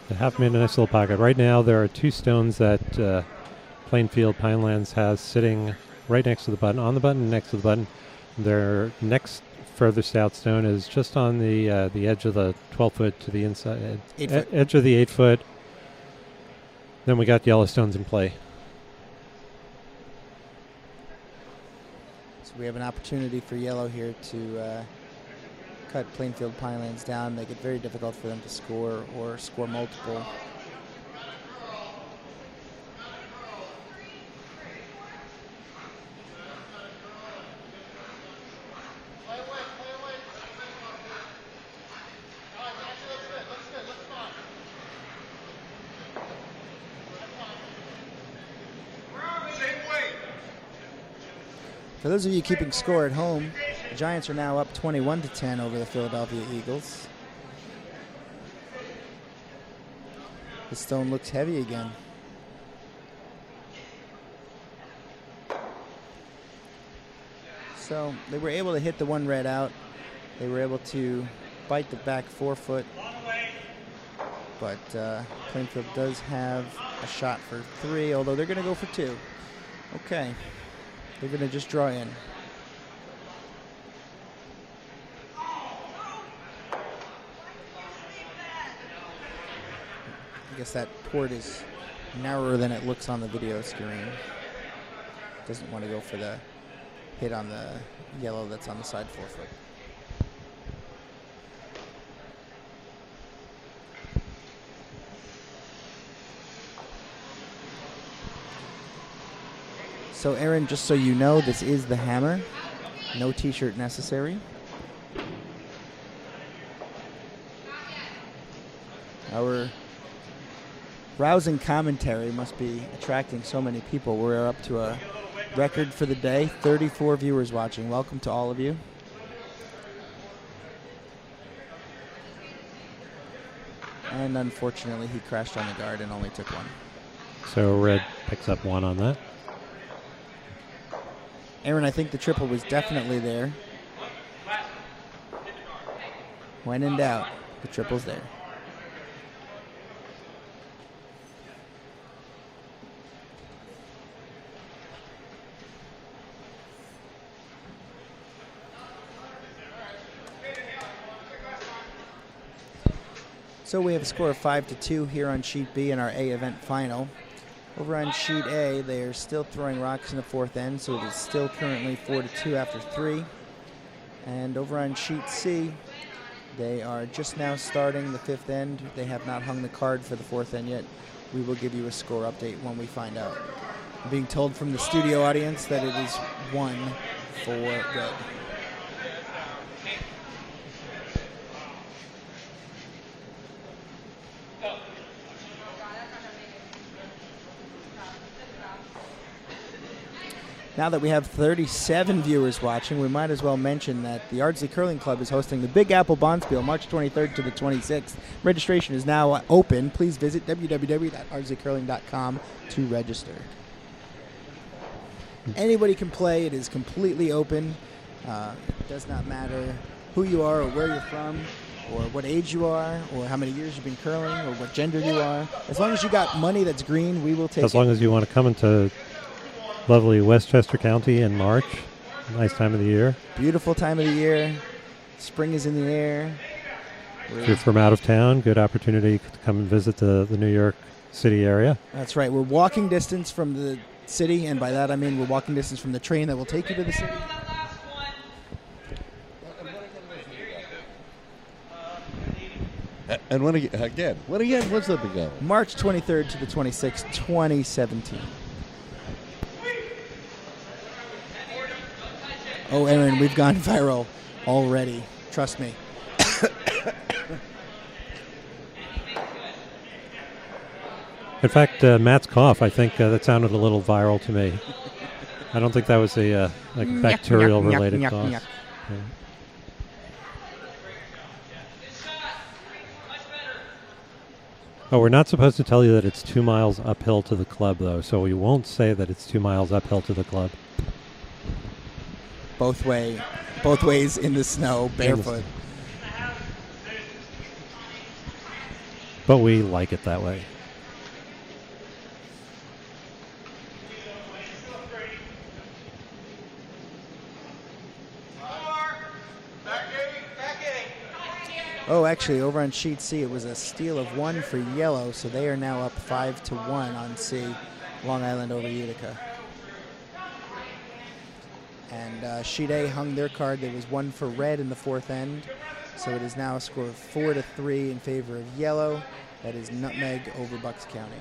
They have made a nice little pocket. Right now there are 2 stones that Plainfield Pinelands has sitting right next to the button, on the button, next to the button. Their next furthest out stone is just on the edge of the 12-foot to the inside, edge of the 8-foot. Then we got yellow stones in play. So we have an opportunity for yellow here to cut Plainfield Pinelands down, make it very difficult for them to score or score multiple. For those of you keeping score at home, the Giants are now up 21-10 over the Philadelphia Eagles. The stone looks heavy again. So they were able to hit the one red out. They were able to bite the back 4-foot. But Plainfield does have a shot for 3, although they're going to go for 2. Okay. They're going to just draw in. I guess that port is narrower than it looks on the video screen. Doesn't want to go for the hit on the yellow that's on the side 4-foot. So Aaron, just so you know, this is the hammer. No t-shirt necessary. Our rousing commentary must be attracting so many people. We're up to a record for the day, 34 viewers watching. Welcome to all of you. And unfortunately, he crashed on the guard and only took 1. So red picks up 1 on that. Aaron, I think the triple was definitely there. When in doubt, the triple's there. So we have a score of 5-2 here on Sheet B in our A event final. Over on Sheet A, they are still throwing rocks in the 4th end, so it is still currently 4-2 after 3. And over on Sheet C, they are just now starting the 5th end. They have not hung the card for the 4th end yet. We will give you a score update when we find out. I'm being told from the studio audience that it is 1 for red. Now that we have 37 viewers watching, we might as well mention that the Ardsley Curling Club is hosting the Big Apple Bonspiel March 23rd to the 26th. Registration is now open. Please visit www.ardsleycurling.com to register. Anybody can play. It is completely open. It does not matter who you are or where you're from or what age you are or how many years you've been curling or what gender you are. As long as you got money that's green, we will take it. As long as you want to come into lovely Westchester County in March. Nice time of the year. Beautiful time of the year. Spring is in the air. If you're from out of town, good opportunity to come and visit the New York City area. That's right. We're walking distance from the city, and by that I mean we're walking distance from the train that will take you to the city. And when again, what's that begun? March 23rd to the 26th, 2017. Oh, Aaron, we've gone viral already. Trust me. In fact, Matt's cough, I think that sounded a little viral to me. I don't think that was a bacterial-related cough. Yeah. Oh, we're not supposed to tell you that it's 2 miles uphill to the club, though, so we won't say that it's 2 miles uphill to the club. Both ways in the snow, barefoot. But we like it that way. Oh, actually, over on sheet C, it was a steal of 1 for yellow, so they are now up 5-1 on C, Long Island over Utica. And sheet A hung their card. There was 1 for red in the 4th end, so it is now a score of 4-3 in favor of yellow. That is Nutmeg over Bucks County.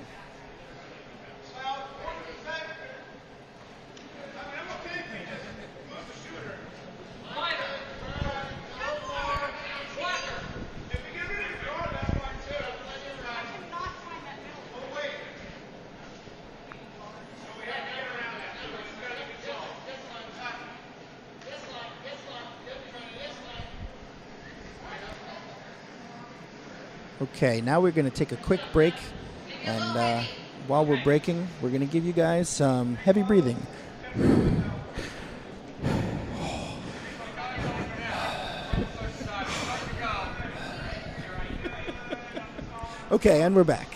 Okay, now we're going to take a quick break, and while we're breaking, we're going to give you guys some heavy breathing. Okay, and we're back.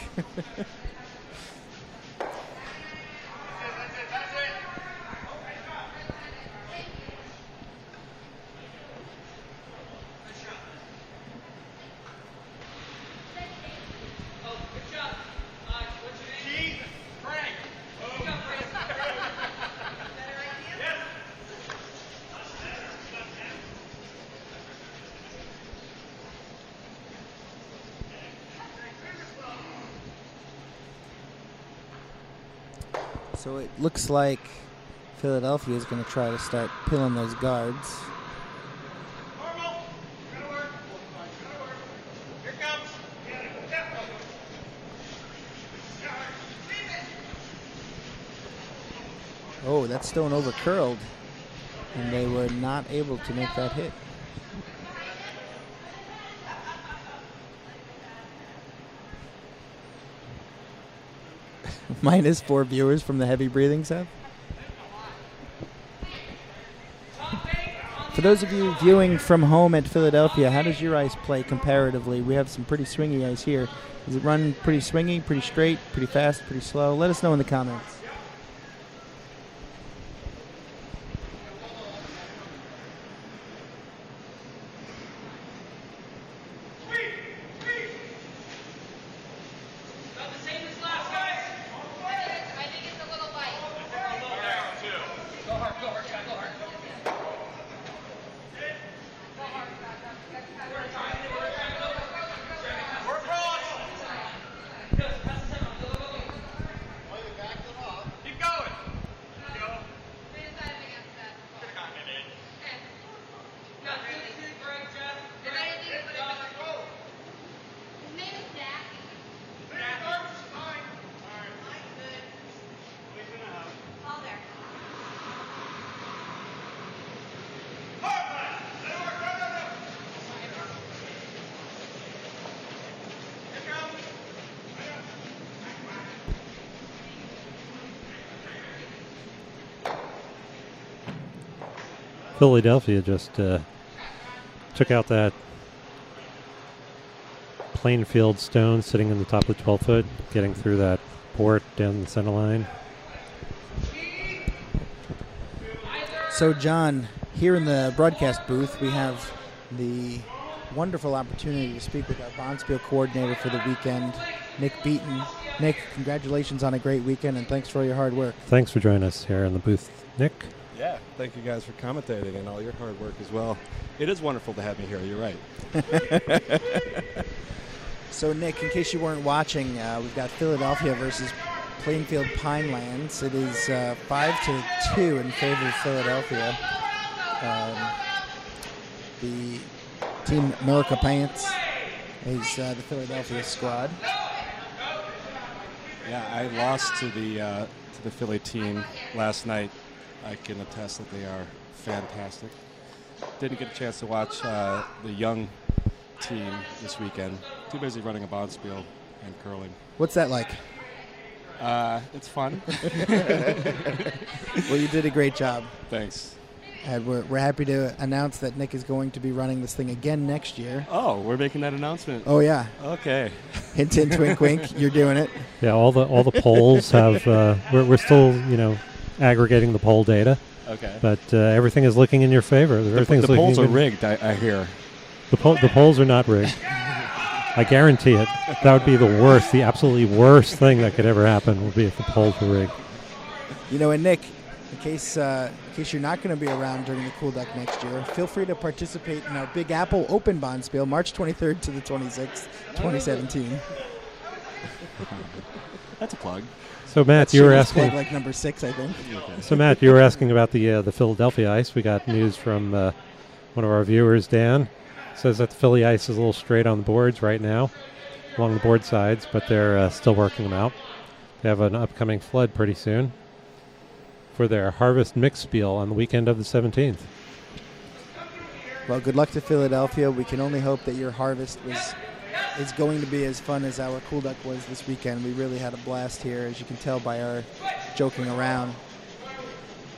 So it looks like Philadelphia is going to try to start pilling those guards. Oh, that stone over curled, and they were not able to make that hit. Minus 4 viewers from the heavy breathing, Seth. For those of you viewing from home at Philadelphia, how does your ice play comparatively? We have some pretty swingy ice here. Does it run pretty swingy, pretty straight, pretty fast, pretty slow? Let us know in the comments. Philadelphia just took out that Plainfield stone sitting in the top of the 12-foot, getting through that port down the center line. So, John, here in the broadcast booth, we have the wonderful opportunity to speak with our Bonspiel coordinator for the weekend, Nick Beaton. Nick, congratulations on a great weekend, and thanks for all your hard work. Thanks for joining us here in the booth, Nick. Yeah, thank you guys for commentating and all your hard work as well. It is wonderful to have me here, you're right. So, Nick, in case you weren't watching, we've got Philadelphia versus Plainfield Pinelands. It is 5-2 in favor of Philadelphia. The Team America Pants is the Philadelphia squad. Yeah, I lost to the Philly team last night. I can attest that they are fantastic. Didn't get a chance to watch the young team this weekend. Too busy running a bonspiel and curling. What's that like? It's fun. Well, you did a great job. Thanks. And we're happy to announce that Nick is going to be running this thing again next year. Oh, we're making that announcement. Oh, yeah. Okay. Hint, hint, twink, wink. You're doing it. Yeah, all the polls have. We're still aggregating the poll data. Okay. But everything is looking in your favor. The Everything's polls are looking rigged, I hear. The polls are not rigged. I guarantee it. That would be the worst, the absolutely worst thing that could ever happen would be if the polls were rigged. And Nick, in case you're not going to be around during the Cool Duck next year, feel free to participate in our Big Apple Open Bonspiel, March 23rd to the 26th, 2017. That's a plug. So Matt, you were asking like number 6, I think. So Matt, you were asking about the Philadelphia ice. We got news from one of our viewers, Dan. Says that the Philly ice is a little straight on the boards right now, along the board sides, but they're still working them out. They have an upcoming flood pretty soon for their Harvest Mix Spiel on the weekend of the 17th. Well, good luck to Philadelphia. We can only hope that your harvest is going to be as fun as our Cool Duck was this weekend. We really had a blast here, as you can tell by our joking around.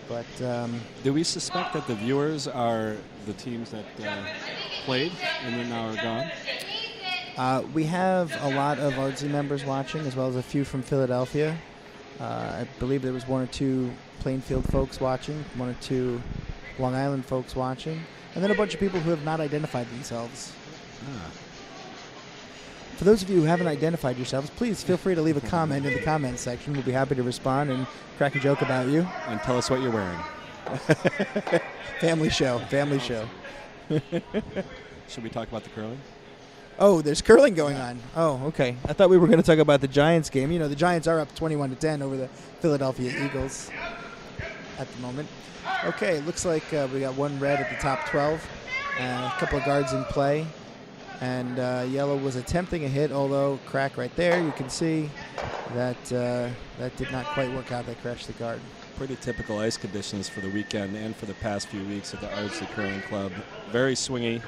But do we suspect that the viewers are the teams that played and then now are gone? We have a lot of Ardsley members watching, as well as a few from Philadelphia. I believe there was 1 or 2 Plainfield folks watching, 1 or 2 Long Island folks watching, and then a bunch of people who have not identified themselves. For those of you who haven't identified yourselves, please feel free to leave a comment in the comments section. We'll be happy to respond and crack a joke about you. And tell us what you're wearing. Family show. Should we talk about the curling? Oh, there's curling going on. Oh, okay. I thought we were going to talk about the Giants game. The Giants are up 21-10 over the Philadelphia Eagles at the moment. Okay, it looks like we got 1 red at the top 12, a couple of guards in play. And yellow was attempting a hit, although crack right there. You can see that that did not quite work out. They crashed the guard. Pretty typical ice conditions for the weekend and for the past few weeks at the Ardsley Curling Club. Very swingy,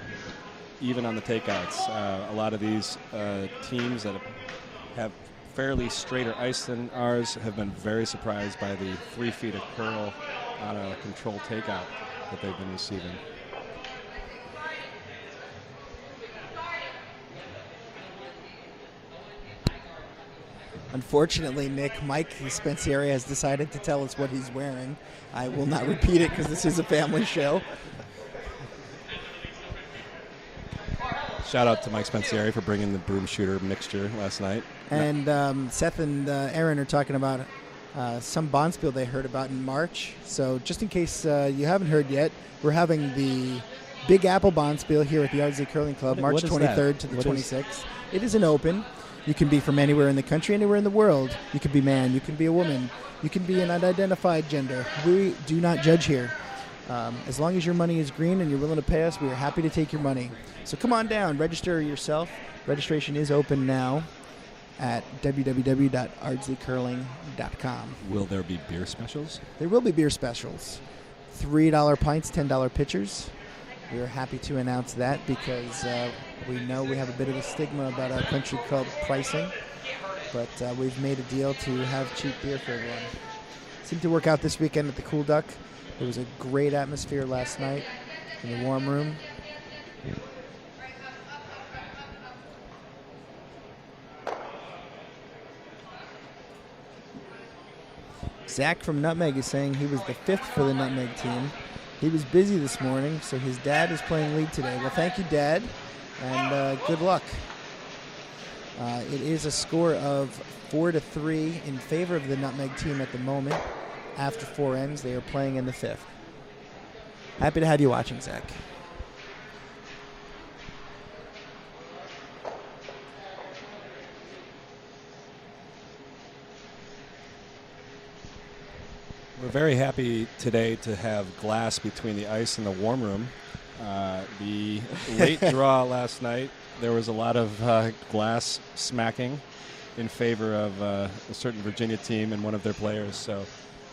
even on the takeouts. A lot of these teams that have fairly straighter ice than ours have been very surprised by the 3 feet of curl on a controlled takeout that they've been receiving. Unfortunately, Nick, Mike Spensieri has decided to tell us what he's wearing. I will not repeat it because this is a family show. Shout out to Mike Spensieri for bringing the broom shooter mixture last night. And Seth and Aaron are talking about some bonspiel they heard about in March. So just in case you haven't heard yet, we're having the Big Apple bonspiel here at the Ardsley Curling Club, March 23rd to the 26th. It is an open. You can be from anywhere in the country, anywhere in the world. You can be man, you can be a woman, you can be an unidentified gender. We do not judge here. As long as your money is green and you're willing to pay us, we are happy to take your money. So come on down, register yourself. Registration is open now at www.ardsleycurling.com. Will there be beer specials? There will be beer specials. $3 pints, $10 pitchers. We are happy to announce that because we know we have a bit of a stigma about our country club pricing, but we've made a deal to have cheap beer for everyone. Seemed to work out this weekend at the Cool Duck. There was a great atmosphere last night in the warm room. Zach from Nutmeg is saying he was the 5th for the Nutmeg team. He was busy this morning, so his dad is playing lead today. Well, thank you, Dad, and good luck. It is a score of 4-3 in favor of the Nutmeg team at the moment. After 4 ends, they are playing in the 5th. Happy to have you watching, Zach. We're very happy today to have glass between the ice and the warm room. The late draw last night, there was a lot of glass smacking in favor of a certain Virginia team and one of their players. So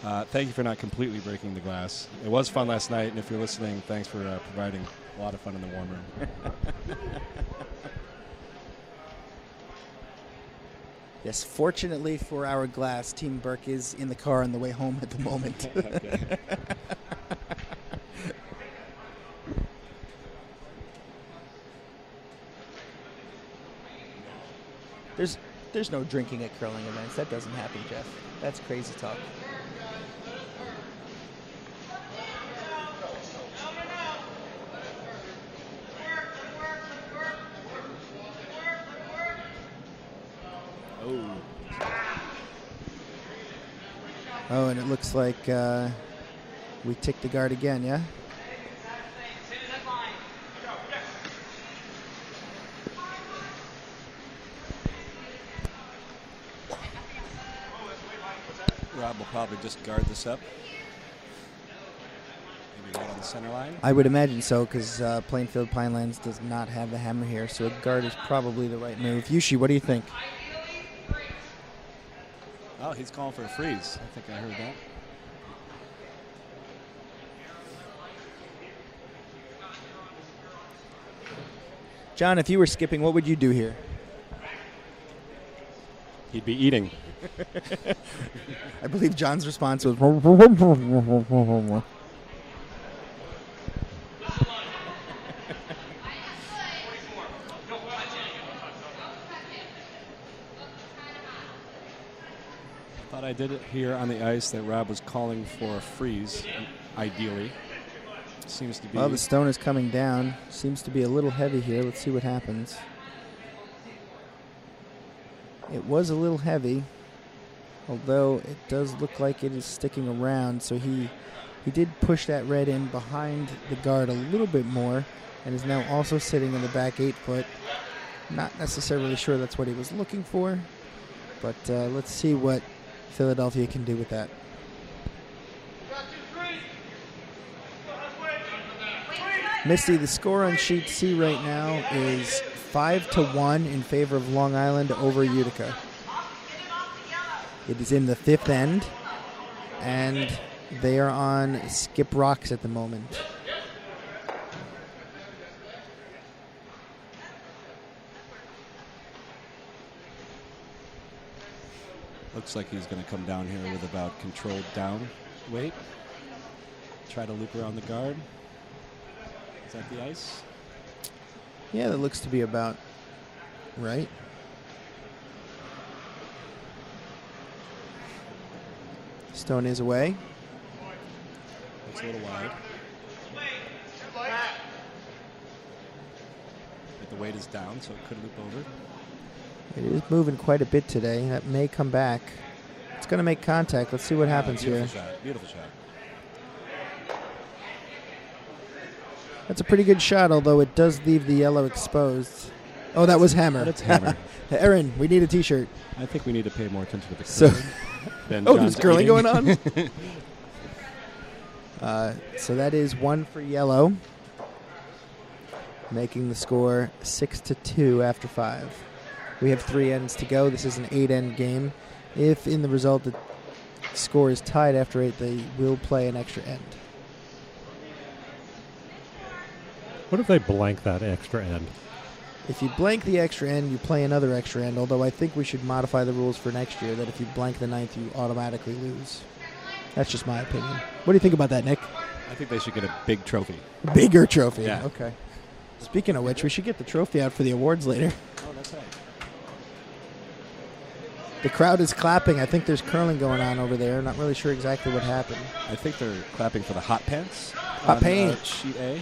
thank you for not completely breaking the glass. It was fun last night, and if you're listening, thanks for providing a lot of fun in the warm room. Yes, fortunately for our glass, Team Burke is in the car on the way home at the moment. There's no drinking at curling events. That doesn't happen, Jeff. That's crazy talk. Oh, and it looks like we ticked the guard again, yeah? Rob will probably just guard this up. Maybe right on the center line. I would imagine so, because Plainfield Pinelands does not have the hammer here, so a guard is probably the right move. Yushi, what do you think? Oh, he's calling for a freeze. I think I heard that. John, if you were skipping, what would you do here? He'd be eating. I believe John's response was... I did it here on the ice that Rob was calling for a freeze, ideally. Seems to be... Well, the stone is coming down. Seems to be a little heavy here. Let's see what happens. It was a little heavy, although it does look like it is sticking around. So he did push that red in behind the guard a little bit more and is now also sitting in the back 8 foot. Not necessarily sure that's what he was looking for, but let's see what Philadelphia can do with that. Misty, the score on sheet C right now is 5-1 in favor of Long Island over Utica. It is in the 5th end, and they are on skip rocks at the moment. Looks like he's going to come down here with about controlled down weight. Try to loop around the guard. Is that the ice? Yeah, that looks to be about right. Stone is away. Looks a little wide. But the weight is down, so it could loop over. It is moving quite a bit today. That may come back. It's going to make contact. Let's see what happens here. Shot. Beautiful shot. That's a pretty good shot, although it does leave the yellow exposed. Oh, that was hammer. That's hammer. Aaron, we need a T-shirt. I think we need to pay more attention to the So, curling. there's curling going on? So that is 1 for yellow, making the score 6-2 after 5. We have 3 ends to go. This is an 8-end game. If in the result the score is tied after 8, they will play an extra end. What if they blank that extra end? If you blank the extra end, you play another extra end, although I think we should modify the rules for next year that if you blank the 9th, you automatically lose. That's just my opinion. What do you think about that, Nick? I think they should get a big trophy. Bigger trophy. Yeah. Okay. Speaking of which, we should get the trophy out for the awards later. Oh, that's right. The crowd is clapping. I think there's curling going on over there. Not really sure exactly what happened. I think they're clapping for the hot pants. Hot paint. Sheet A.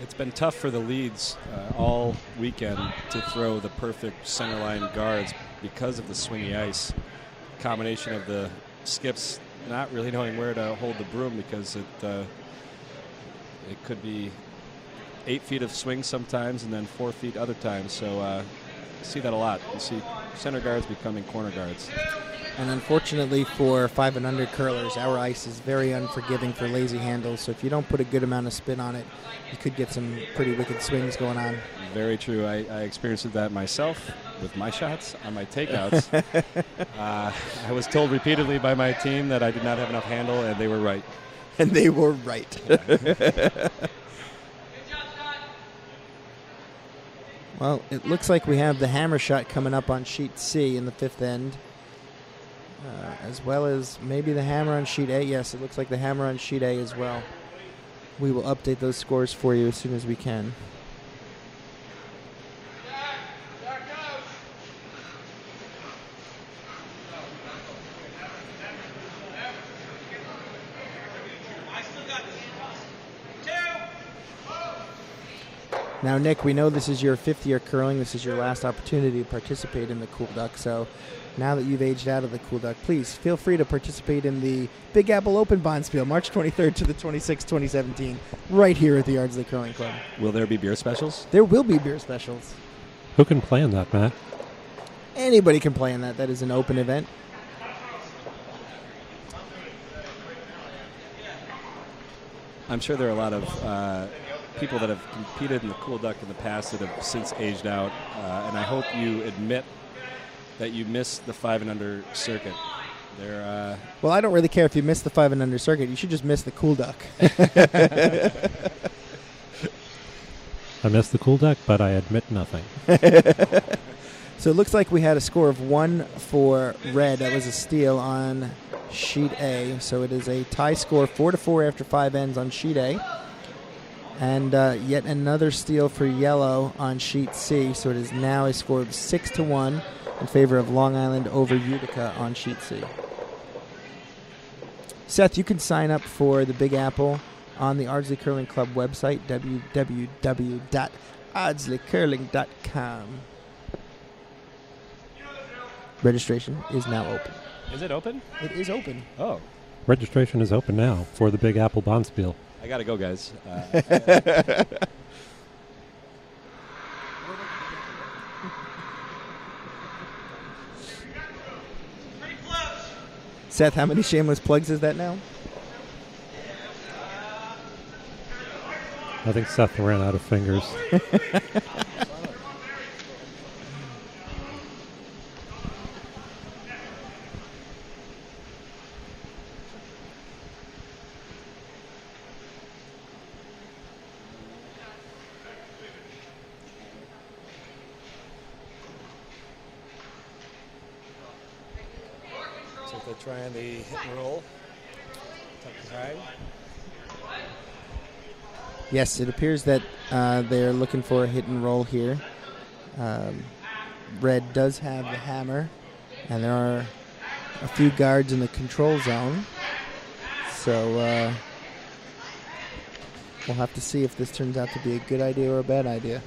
It's been tough for the leads all weekend to throw the perfect centerline guards because of the swingy ice. Combination of the skips not really knowing where to hold the broom because it could be 8 feet of swing sometimes and then 4 feet other times. So you see that a lot. You see center guards becoming corner guards. And unfortunately for 5 and under curlers, our ice is very unforgiving for lazy handles. So if you don't put a good amount of spin on it, you could get some pretty wicked swings going on. Very true. I experienced that myself with my shots on my takeouts. I was told repeatedly by my team that I did not have enough handle, and they were right. And they were right. Well, it looks like we have the hammer shot coming up on sheet C in the 5th end. As well as maybe the hammer on sheet A. Yes, it looks like the hammer on sheet A as well. We will update those scores for you as soon as we can. Now, Nick, we know this is your 5th year curling. This is your last opportunity to participate in the Cool Duck. So now that you've aged out of the Cool Duck, please feel free to participate in the Big Apple Open Bonspiel, March 23rd to the 26th, 2017, right here at the Ardsley Curling Club. Will there be beer specials? There will be beer specials. Who can play in that, Matt? Anybody can play in that. That is an open event. I'm sure there are a lot of people that have competed in the Cool Duck in the past that have since aged out, and I hope you admit that you missed the 5 and under circuit. Well, I don't really care if you miss the 5 and under circuit. You should just miss the Cool Duck. I missed the Cool Duck, but I admit nothing. So it looks like we had a score of 1 for red. That was a steal on sheet A. So it is a tie score, 4-4 after 5 ends on sheet A. And yet another steal for yellow on sheet C. So it is now a score of 6-1 in favor of Long Island over Utica on sheet C. Seth, you can sign up for the Big Apple on the Ardsley Curling Club website, www.ardsleycurling.com. Registration is now open. Is it open? It is open. Oh. Registration is open now for the Big Apple Bonspiel. I got to go, guys. Seth, how many shameless plugs is that now? I think Seth ran out of fingers. So they're trying the hit and roll. Tuck behind. Yes, it appears that they're looking for a hit and roll here. Red does have the hammer, and there are a few guards in the control zone. So we'll have to see if this turns out to be a good idea or a bad idea.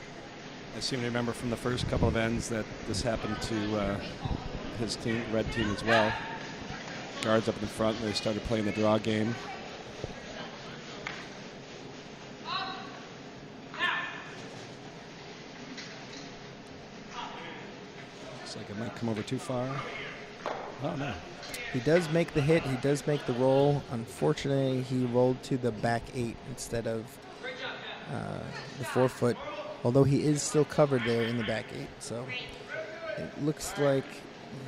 I seem to remember from the first couple of ends that this happened to his team, red team as well. Guards up in the front, and they started playing the draw game. Looks like it might come over too far. Oh, no. He does make the hit. He does make the roll. Unfortunately, he rolled to the back 8 instead of the 4-foot, although he is still covered there in the back 8. So it looks like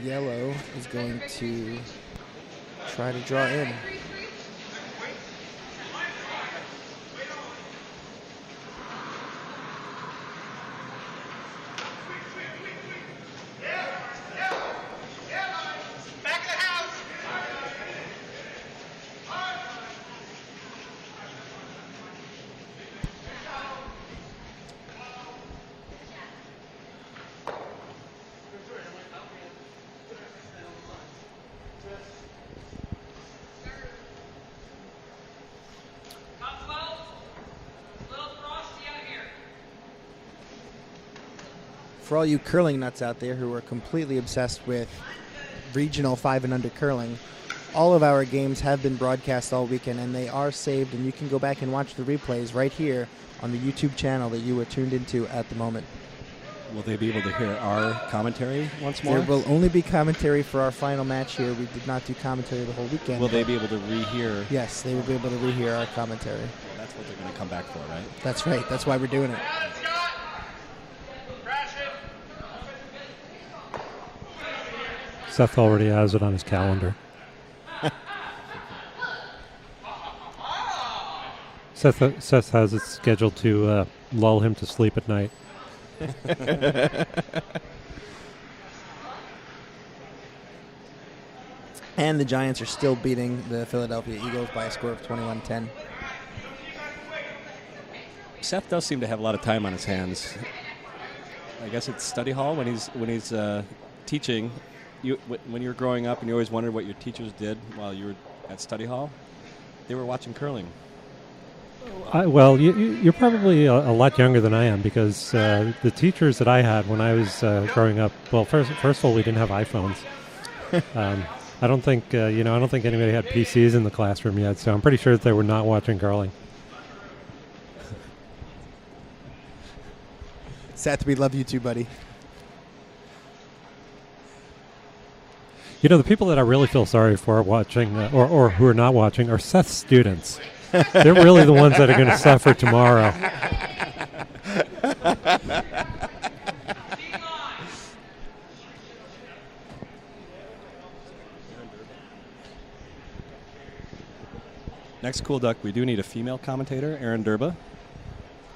yellow is going to try to draw in. For all you curling nuts out there who are completely obsessed with regional 5 and under curling, all of our games have been broadcast all weekend, and they are saved, and you can go back and watch the replays right here on the YouTube channel that you are tuned into at the moment. Will they be able to hear our commentary once more? There will only be commentary for our final match here. We did not do commentary the whole weekend. Will they be able to rehear? Yes, they will be able to rehear our commentary. That's what they're going to come back for, right? That's right. That's why we're doing it. Seth already has it on his calendar. Seth has it scheduled to lull him to sleep at night. And the Giants are still beating the Philadelphia Eagles by a score of 21-10. Seth does seem to have a lot of time on his hands. I guess it's study hall when he's teaching. When you were growing up and you always wondered what your teachers did while you were at study hall, they were watching curling. Well, you're probably a lot younger than I am, because the teachers that I had when I was growing up, well, first of all, we didn't have iPhones. I don't think anybody had PCs in the classroom yet, so I'm pretty sure that they were not watching curling. Seth, we love you too, buddy. You know, the people that I really feel sorry for watching, or who are not watching, are Seth's students. They're really the ones that are going to suffer tomorrow. Next Cool Duck, we do need a female commentator, Aaron Durba.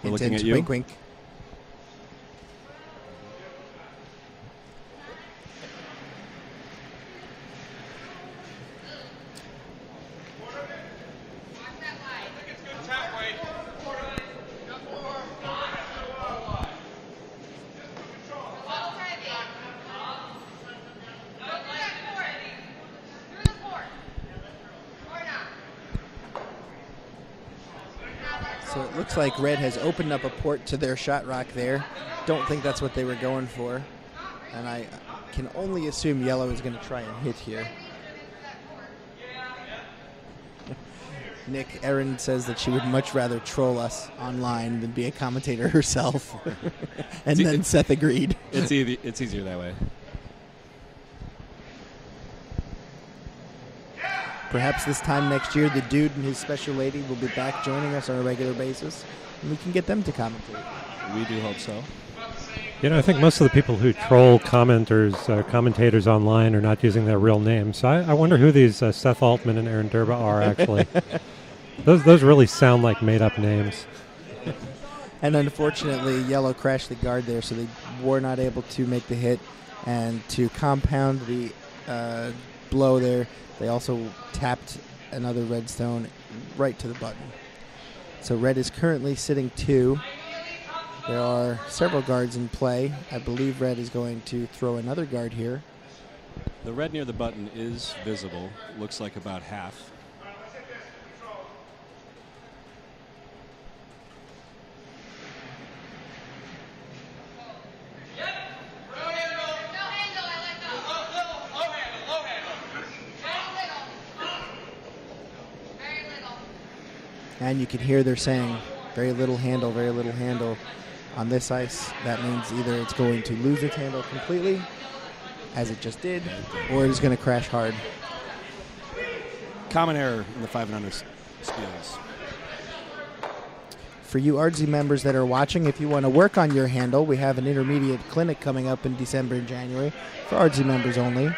We're looking at you. Wink, wink. So it looks like Red has opened up a port to their shot rock there. Don't think that's what they were going for. And I can only assume Yellow is going to try and hit here. Nick, Erin says that she would much rather troll us online than be a commentator herself. And then Seth agreed. It's easier that way. Perhaps this time next year, the dude and his special lady will be back joining us on a regular basis, and we can get them to commentate. We do hope so. You know, I think most of the people who troll commentators online are not using their real names. So I wonder who these Seth Altman and Aaron Durba are, actually. Those really sound like made-up names. And unfortunately, Yellow crashed the guard there, so they were not able to make the hit. And to compound the blow there, they also tapped another Red stone right to the button. So Red is currently sitting 2. There are several guards in play. I believe Red is going to throw another guard here. The red near the button is visible. Looks like about half. And you can hear they're saying very little handle, very little handle. On this ice, that means either it's going to lose its handle completely, as it just did, or it is going to crash hard. Common error in the 5 and under steals. For you ARDSI members that are watching, if you want to work on your handle, we have an intermediate clinic coming up in December and January for ARDSI members only.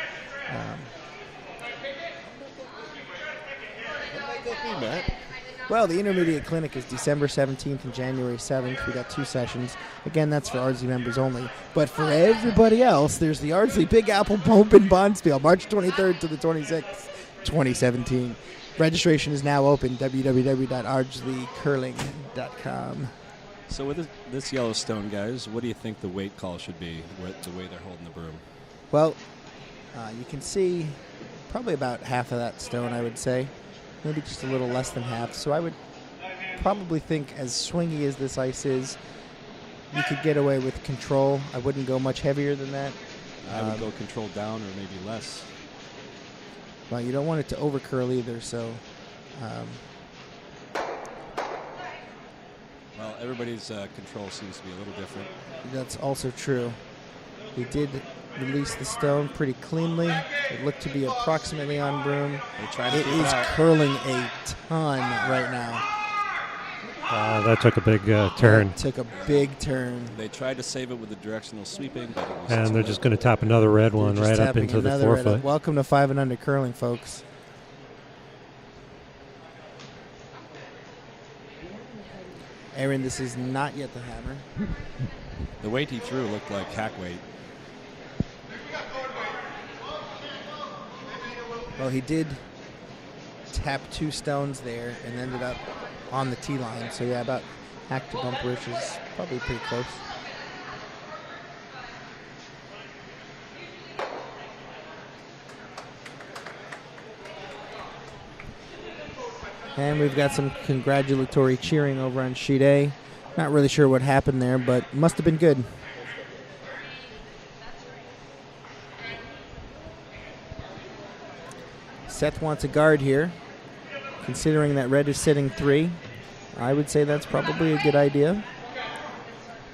Well, the intermediate clinic is December 17th and January 7th. We got 2 sessions. Again, that's for ARDSI members only. But for everybody else, there's the ARDSI Big Apple Pump in Bonspiel, March 23rd to the 26th, 2017. Registration is now open, www.ardslicurling.com. So with this Yellowstone, guys, what do you think the weight call should be, the way they're holding the broom? Well, you can see probably about half of that stone, I would say. Maybe just a little less than half. So I would probably think, as swingy as this ice is, you could get away with control. I wouldn't go much heavier than that. I would go control down or maybe less. Well, you don't want it to over curl either, so. Well, everybody's control seems to be a little different. That's also true. He did release the stone pretty cleanly. It looked to be approximately on broom. It is curling a ton right now. That took a big turn. That took a big turn. They tried to save it with the directional sweeping, but it was And they're just going to tap another red one right up into the forefoot. Welcome to 5 and under curling, folks. Aaron, this is not yet the hammer. The weight he threw looked like hack weight. Well, he did tap 2 stones there and ended up on the tee line. So, yeah, about hack to bumper, which is probably pretty close. And we've got some congratulatory cheering over on sheet A. Not really sure what happened there, but must have been good. Seth wants a guard here. Considering that red is sitting 3, I would say that's probably a good idea.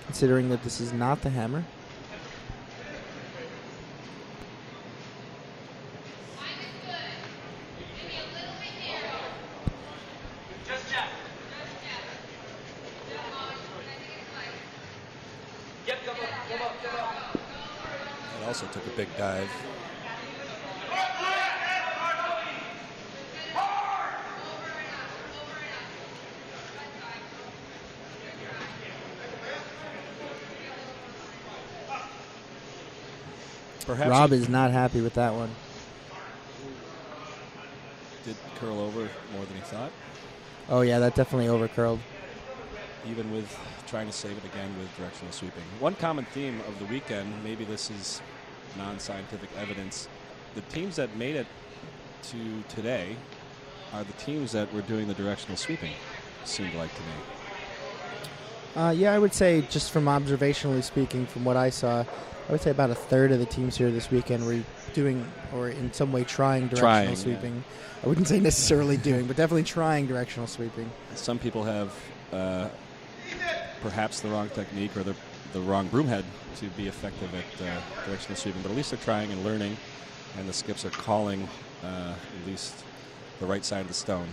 Considering that this is not the hammer. It also took a big dive. Perhaps Rob is not happy with that one. Did curl over more than he thought. Oh, yeah, that definitely overcurled. Even with trying to save it again with directional sweeping. One common theme of the weekend, maybe this is non-scientific evidence, the teams that made it to today are the teams that were doing the directional sweeping, seemed like to me. Yeah, I would say, just from observationally speaking, from what I saw, I would say about a third of the teams here this weekend were doing, or in some way trying directional sweeping. Yeah. I wouldn't say necessarily doing, but definitely trying directional sweeping. Some people have perhaps the wrong technique or the wrong broom head to be effective at directional sweeping, but at least they're trying and learning, and the skips are calling at least the right side of the stone.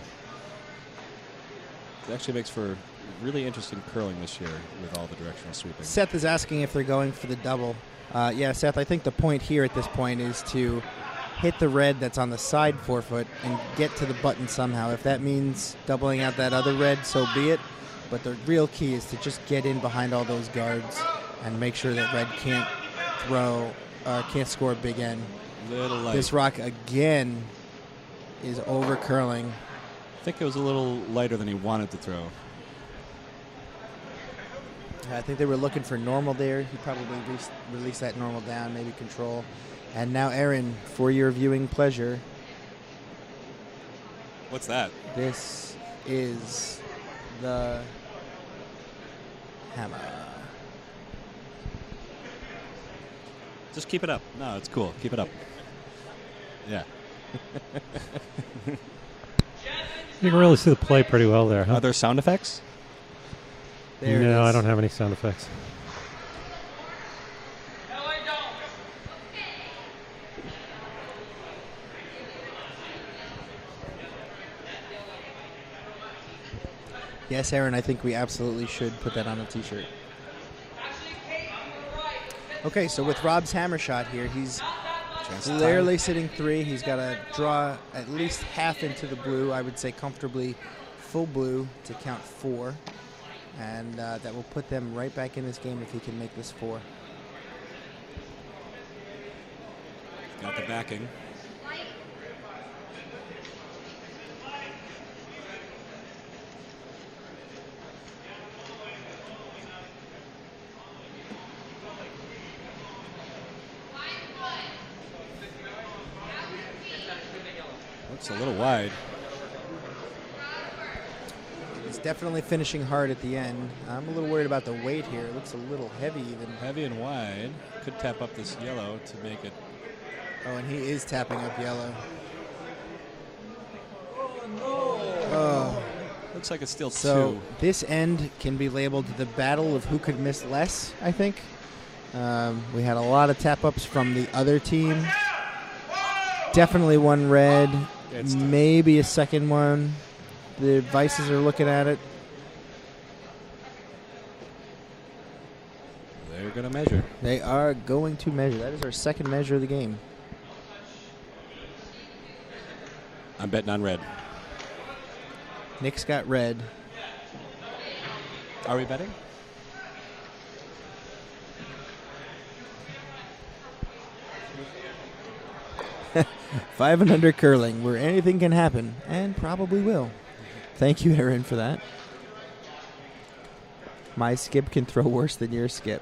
It actually makes for really interesting curling this year with all the directional sweeping. Seth is asking if they're going for the double. Yeah, Seth, I think the point here at this point is to hit the red that's on the side forefoot and get to the button somehow. If that means doubling out that other red, so be it. But the real key is to just get in behind all those guards and make sure that red can't can't score a big end. Little light. This rock again is over curling. I think it was a little lighter than he wanted to throw. I think they were looking for normal there. He probably released that normal down, maybe control. And now, Aaron, for your viewing pleasure. What's that? This is the hammer. Just keep it up. No, it's cool. Keep it up. Yeah. You can really see the play pretty well there, huh? Are there sound effects? There it No, is. I don't have any sound effects. Yes, Aaron, I think we absolutely should put that on a t-shirt. Okay, so with Rob's hammer shot here, he's clearly sitting 3. He's got to draw at least half into the blue. I would say comfortably full blue to count 4. And that will put them right back in this game if he can make this 4. Got the backing. Looks a little wide. He's Definitely finishing hard at the end. I'm a little worried about the weight here. It looks a little heavy even. Heavy and wide. Could tap up this yellow to make it. Oh, and he is tapping up yellow. Oh. Looks like it's still So two. this end can be labeled the battle of who could miss less, I think. We had a lot of tap-ups from the other team. Definitely one red, maybe a second one. The Vices are looking at it. They're going to measure. They are going to measure. That is our second measure of the game. I'm betting on red. Nick's got red. Are we betting? Five and under curling, where anything can happen, and probably will. Thank you, Aaron, for that. My skip can throw worse than your skip.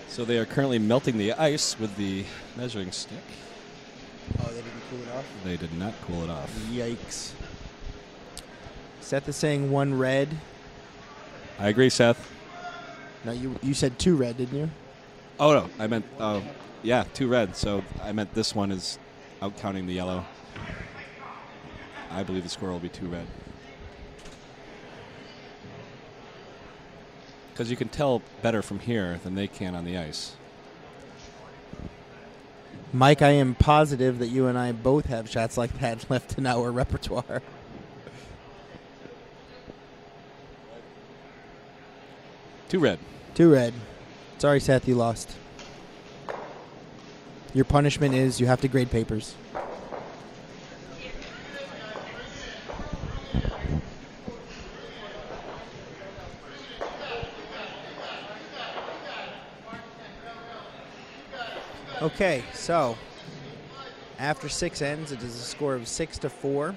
So they are currently melting the ice with the measuring stick. Oh, they didn't cool it off? They did not cool it off. Yikes. Seth is saying one red. I agree, Seth. No, you said two red, didn't you? Oh, no. I meant, yeah, two red. So I meant this one is out counting the yellow. I believe the score will be two red. Because you can tell better from here than they can on the ice. Mike, I am positive that you and I both have shots like that left in our repertoire. Two red. Two red. Sorry, Seth, you lost. Your punishment is you have to grade papers. Okay, so after six ends, it is a score of 6-4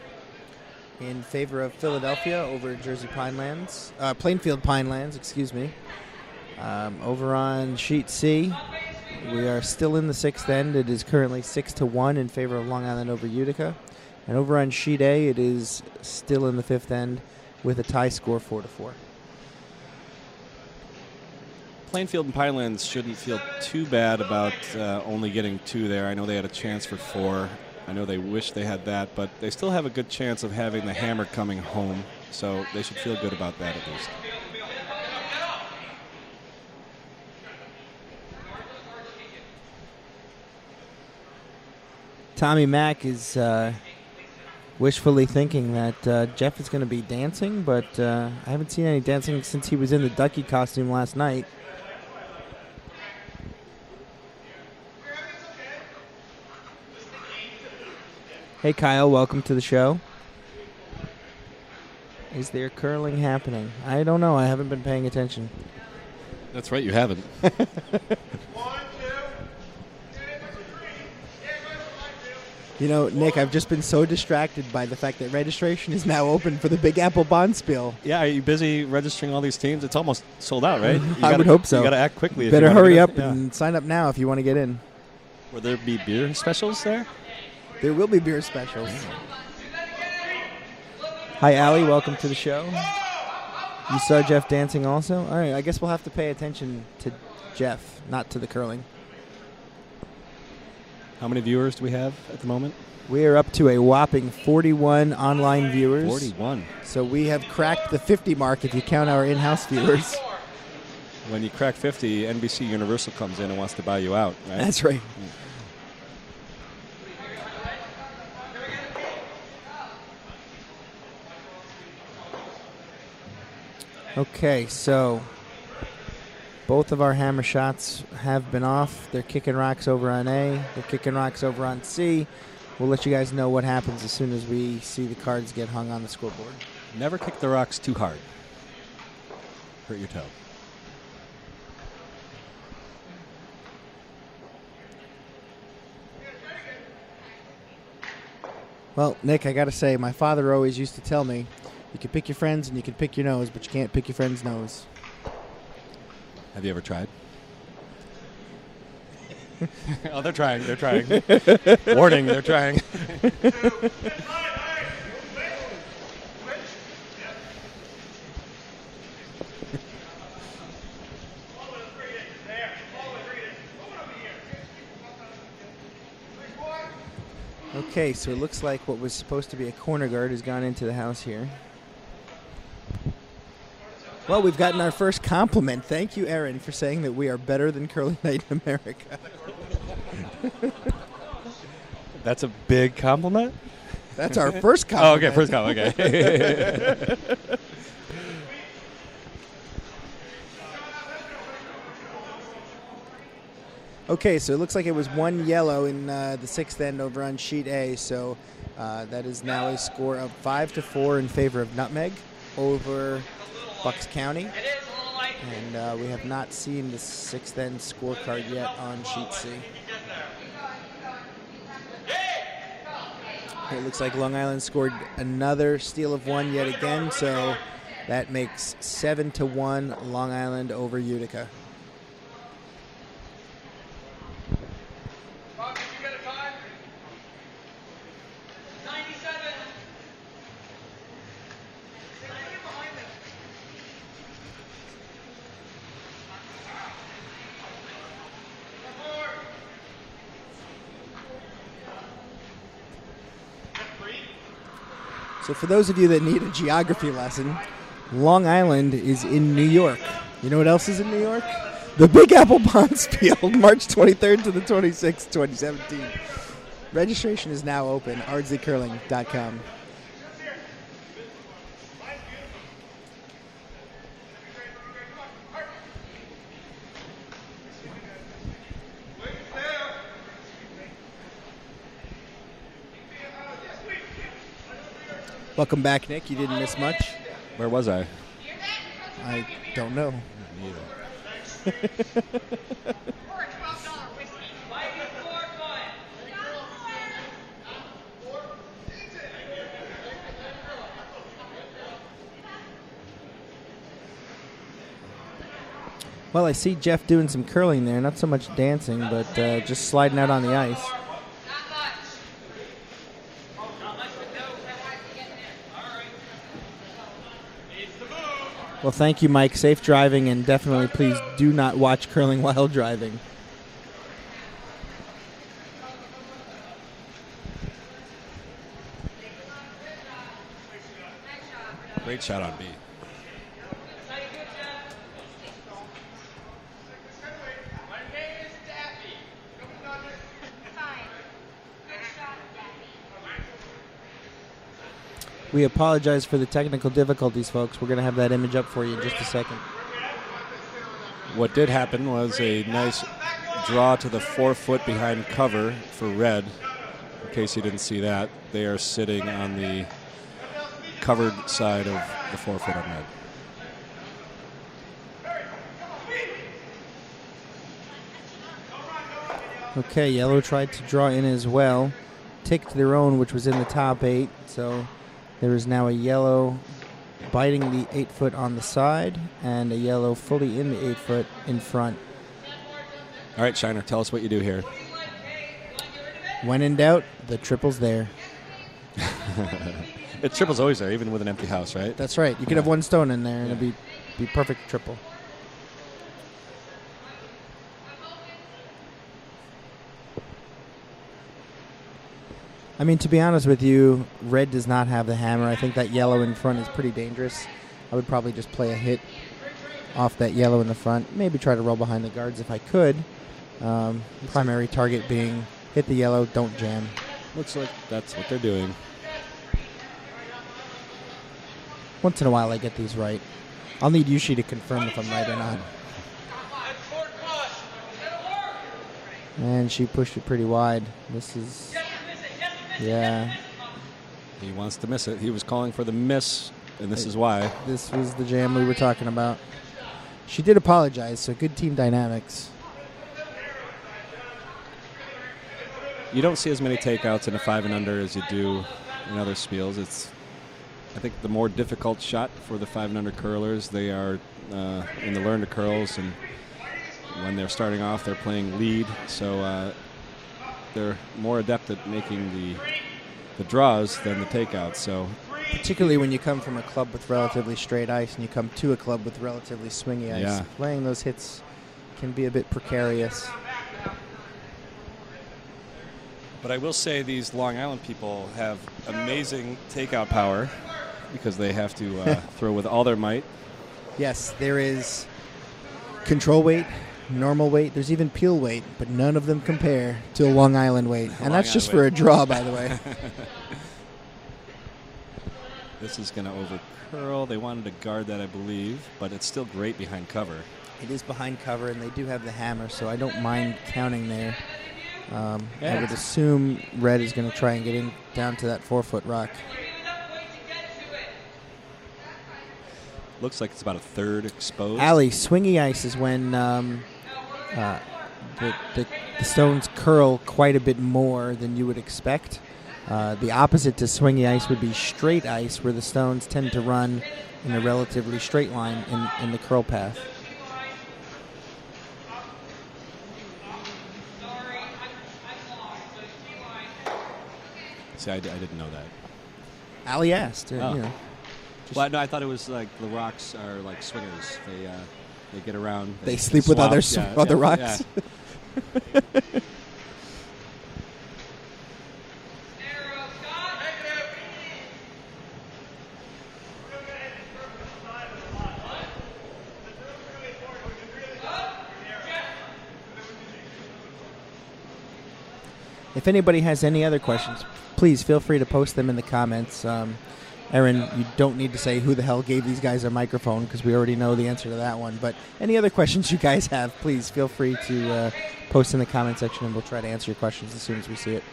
in favor of Philadelphia over Jersey Pinelands, Plainfield Pinelands, excuse me. Over on sheet C, we are still in the sixth end. It is currently 6-1 in favor of Long Island over Utica. And over on sheet A, it is still in the fifth end with a tie score 4-4. Plainfield and Pinelands shouldn't feel too bad about only getting two there. I know they had a chance for four. I know they wish they had that, but they still have a good chance of having the hammer coming home, so they should feel good about that at least. Tommy Mack is wishfully thinking that Jeff is going to be dancing, but I haven't seen any dancing since he was in the ducky costume last night. Hey, Kyle, welcome to the show. Is there curling happening? I don't know. I haven't been paying attention. That's right, you haven't. You know, Nick, I've just been so distracted by the fact that registration is now open for the Big Apple Bonspiel. Yeah, are you busy registering all these teams? It's almost sold out, right? I would hope so. You got to act quickly. Better hurry up and sign up now if you want to get in. Will there be beer specials there? There will be beer specials. Hi, Allie. Welcome to the show. You saw Jeff dancing also? All right, I guess we'll have to pay attention to Jeff, not to the curling. How many viewers do we have at the moment? We are up to a whopping 41 online viewers. 41. So we have cracked the 50 mark if you count our in-house viewers. When you crack 50, NBC Universal comes in and wants to buy you out, right? That's right. Okay, so both of our hammer shots have been off. They're kicking rocks over on A. They're kicking rocks over on C. We'll let you guys know what happens as soon as we see the cards get hung on the scoreboard. Never kick the rocks too hard. Hurt your toe. Well, Nick, I got to say, my father always used to tell me, you can pick your friends and you can pick your nose, but you can't pick your friend's nose. Have you ever tried? Oh, they're trying. They're trying. Warning, they're trying. Okay, so it looks like what was supposed to be a corner guard has gone into the house here. Well, we've gotten our first compliment. Thank you, Aaron, for saying that we are better than Curling Night in America. That's a big compliment? That's our first compliment. Oh, okay, first compliment. Okay. Okay, so it looks like it was 1 yellow in the 6th end over on sheet A. So that is now a score of 5-4 in favor of Nutmeg over Bucks County. And we have not seen the 6th end scorecard yet on sheet C. It looks like Long Island scored another steal of 1 yet again. So that makes 7-1 Long Island over Utica. So for those of you that need a geography lesson, Long Island is in New York. You know what else is in New York? The Big Apple Bonds Field, March 23rd to the 26th, 2017. Registration is now open, ardsleycurling.com. Welcome back, Nick. You didn't miss much. Where was I? I don't know. Well, I see Jeff doing some curling there. Not so much dancing, but just sliding out on the ice. Well, thank you, Mike. Safe driving, and definitely please do not watch curling while driving. Great shot on B. We apologize for the technical difficulties, folks. We're going to have that image up for you in just a second. What did happen was a nice draw to the 4-foot behind cover for red. In case you didn't see that, they are sitting on the covered side of the 4-foot on red. Okay, yellow tried to draw in as well. Ticked their own, which was in the top 8. So there is now a yellow biting the 8-foot on the side and a yellow fully in the 8-foot in front. All right, Shiner, tell us what you do here. When in doubt, the triple's there. The triple's always there, even with an empty house, right? That's right. You could have one stone in there and it'd be perfect triple. I mean, to be honest with you, red does not have the hammer. I think that yellow in front is pretty dangerous. I would probably just play a hit off that yellow in the front. Maybe try to roll behind the guards if I could. Primary target being hit the yellow, don't jam. Looks like that's what they're doing. Once in a while I get these right. I'll need Yushi to confirm if I'm right or not. And she pushed it pretty wide. This is... yeah. He wants to miss it. He was calling for the miss, and this is why. This was the jam we were talking about. She did apologize, so good team dynamics. You don't see as many takeouts in a 5 and under as you do and other spiels. It's, I think, the more difficult shot for the 5 and under curlers. They are in the learn to curls, and when they're starting off, they're playing lead, so they're more adept at making the draws than the takeouts. So, particularly when you come from a club with relatively straight ice and you come to a club with relatively swingy ice, Yeah. playing those hits can be a bit precarious. but I will say these Long Island people have amazing takeout power because they have to throw with all their might. Yes, there is control weight, normal weight, there's even peel weight, but none of them compare to a Long Island weight. And that's just for a draw, by the way. This is going to over curl. They wanted to guard that, I believe, but it's still great behind cover. It is behind cover, and they do have the hammer, so I don't mind counting there. I would assume red is going to try and get in down to that 4-foot rock. Looks like it's about a third exposed. Allie, swingy ice is when the stones curl quite a bit more than you would expect. The opposite to swingy ice would be straight ice, where the stones tend to run in a relatively straight line in the curl path. See, I didn't know that. Allie asked. Oh. You know, Well, no, I thought it was like the rocks are like swingers. They get around. they sleep with swap. other rocks. Yeah. If anybody has any other questions, please feel free to post them in the comments. Aaron, you don't need to say who the hell gave these guys a microphone, because we already know the answer to that one. But any other questions you guys have, please feel free to post in the comment section, and we'll try to answer your questions as soon as we see it.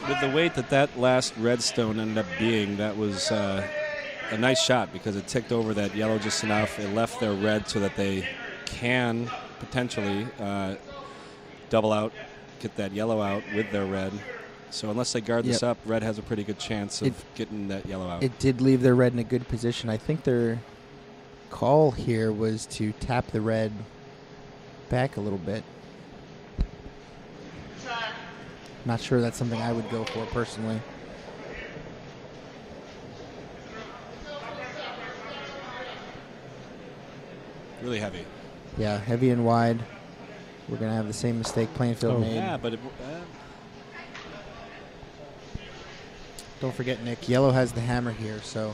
With the weight that last red stone ended up being, that was a nice shot because it ticked over that yellow just enough. It left their red so that they can potentially double out, get that yellow out with their red. So unless they guard this up, red has a pretty good chance of getting that yellow out. It did leave their red in a good position. I think their call here was to tap the red back a little bit. Not sure that's something I would go for personally. Really heavy. Yeah, heavy and wide. We're going to have the same mistake Plainfield made. Yeah, but Don't forget, Nick, yellow has the hammer here, so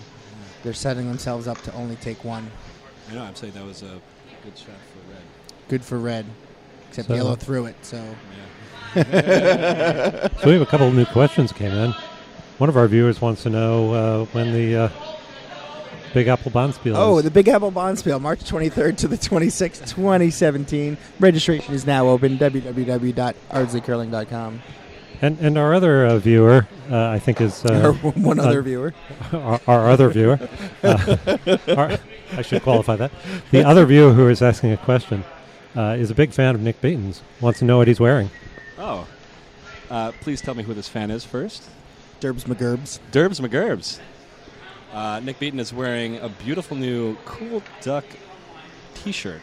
they're setting themselves up to only take one. I know, I'm saying that was a good shot for red. Good for red, except So- yellow threw it, so... So we have a couple of new questions came in. One of our viewers wants to know when the Big Apple Bonspiel Oh, is. the Big Apple Bonspiel, March 23rd to the 26th, 2017. Registration is now open, www.ardsleycurling.com. And our other viewer, I think is... One other viewer. Our other viewer. I should qualify that. The other viewer who is asking a question is a big fan of Nick Beaton's, wants to know what he's wearing. Oh. Please tell me who this fan is first. Derbs McGurbs. Derbs McGurbs. Nick Beaton is wearing a beautiful new Cool Duck T-shirt.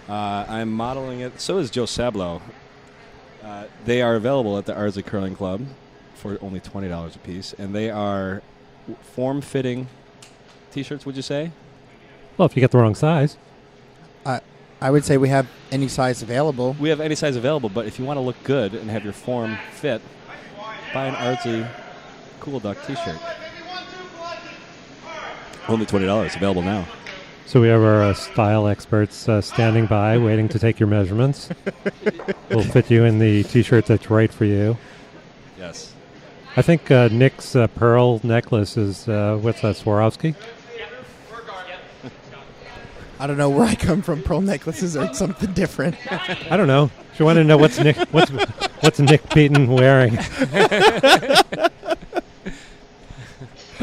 I'm modeling it. So is Joe Sablo. They are available at the Ardsley Curling Club for only $20 a piece, and they are form-fitting T-shirts, would you say? Well, if you get the wrong size. I would say we have any size available. We have any size available, but if you want to look good and have your form fit, buy an Ardsley Cool Duck T-shirt. Only $20, available now. So we have our style experts standing by, waiting to take your measurements. We'll fit you in the T-shirt that's right for you. Yes. I think Nick's pearl necklace is, what's that, Swarovski? I don't know where I come from. Pearl necklaces are something different. I don't know. If you want to know what's Nick Beaton wearing.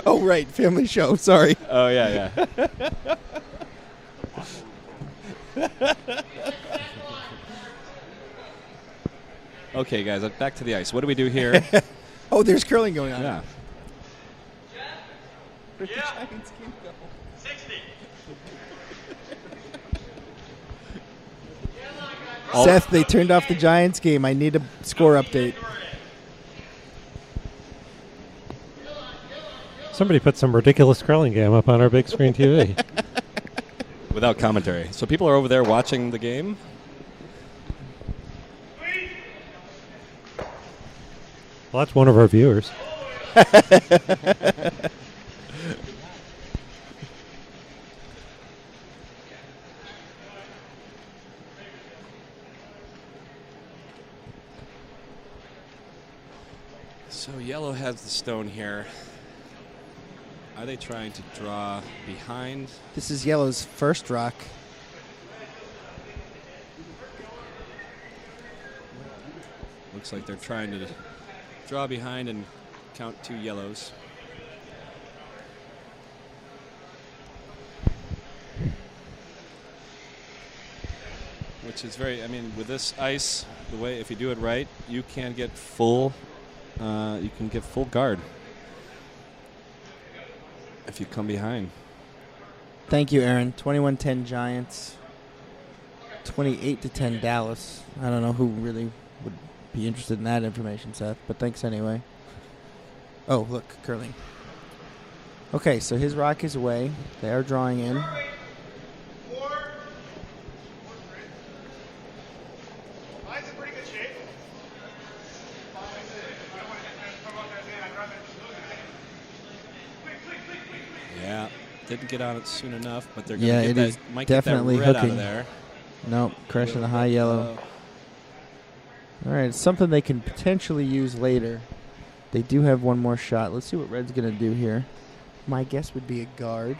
Oh, right. Family show. Sorry. Oh, yeah. Okay, guys, back to the ice. What do we do here? Oh, there's curling going on. Yeah. Where'd the Giants game go? 60. Seth, they turned off the Giants game. I need a score update. Somebody put some ridiculous curling game up on our big screen TV. Without commentary. So people are over there watching the game. Well, that's one of our viewers. So yellow has the stone here. Are they trying to draw behind? This is yellow's first rock. Looks like they're trying to draw behind and count 2 yellows. Which is very, I mean, with this ice, the way, if you do it right, you can get full guard if you come behind. Thank you, Aaron. 21-10 Giants. 28-10 Dallas. I don't know who really would be interested in that information, Seth, but thanks anyway. Oh, look, curling. Okay, so his rock is away. They are drawing in. Mine's in pretty good shape. Yeah, didn't get on it soon enough, but they're Yeah, going it to is might definitely get that red out hooking. of there. Nope, crushing the high yellow. All right, it's something they can potentially use later. They do have one more shot. Let's see what red's going to do here. My guess would be a guard,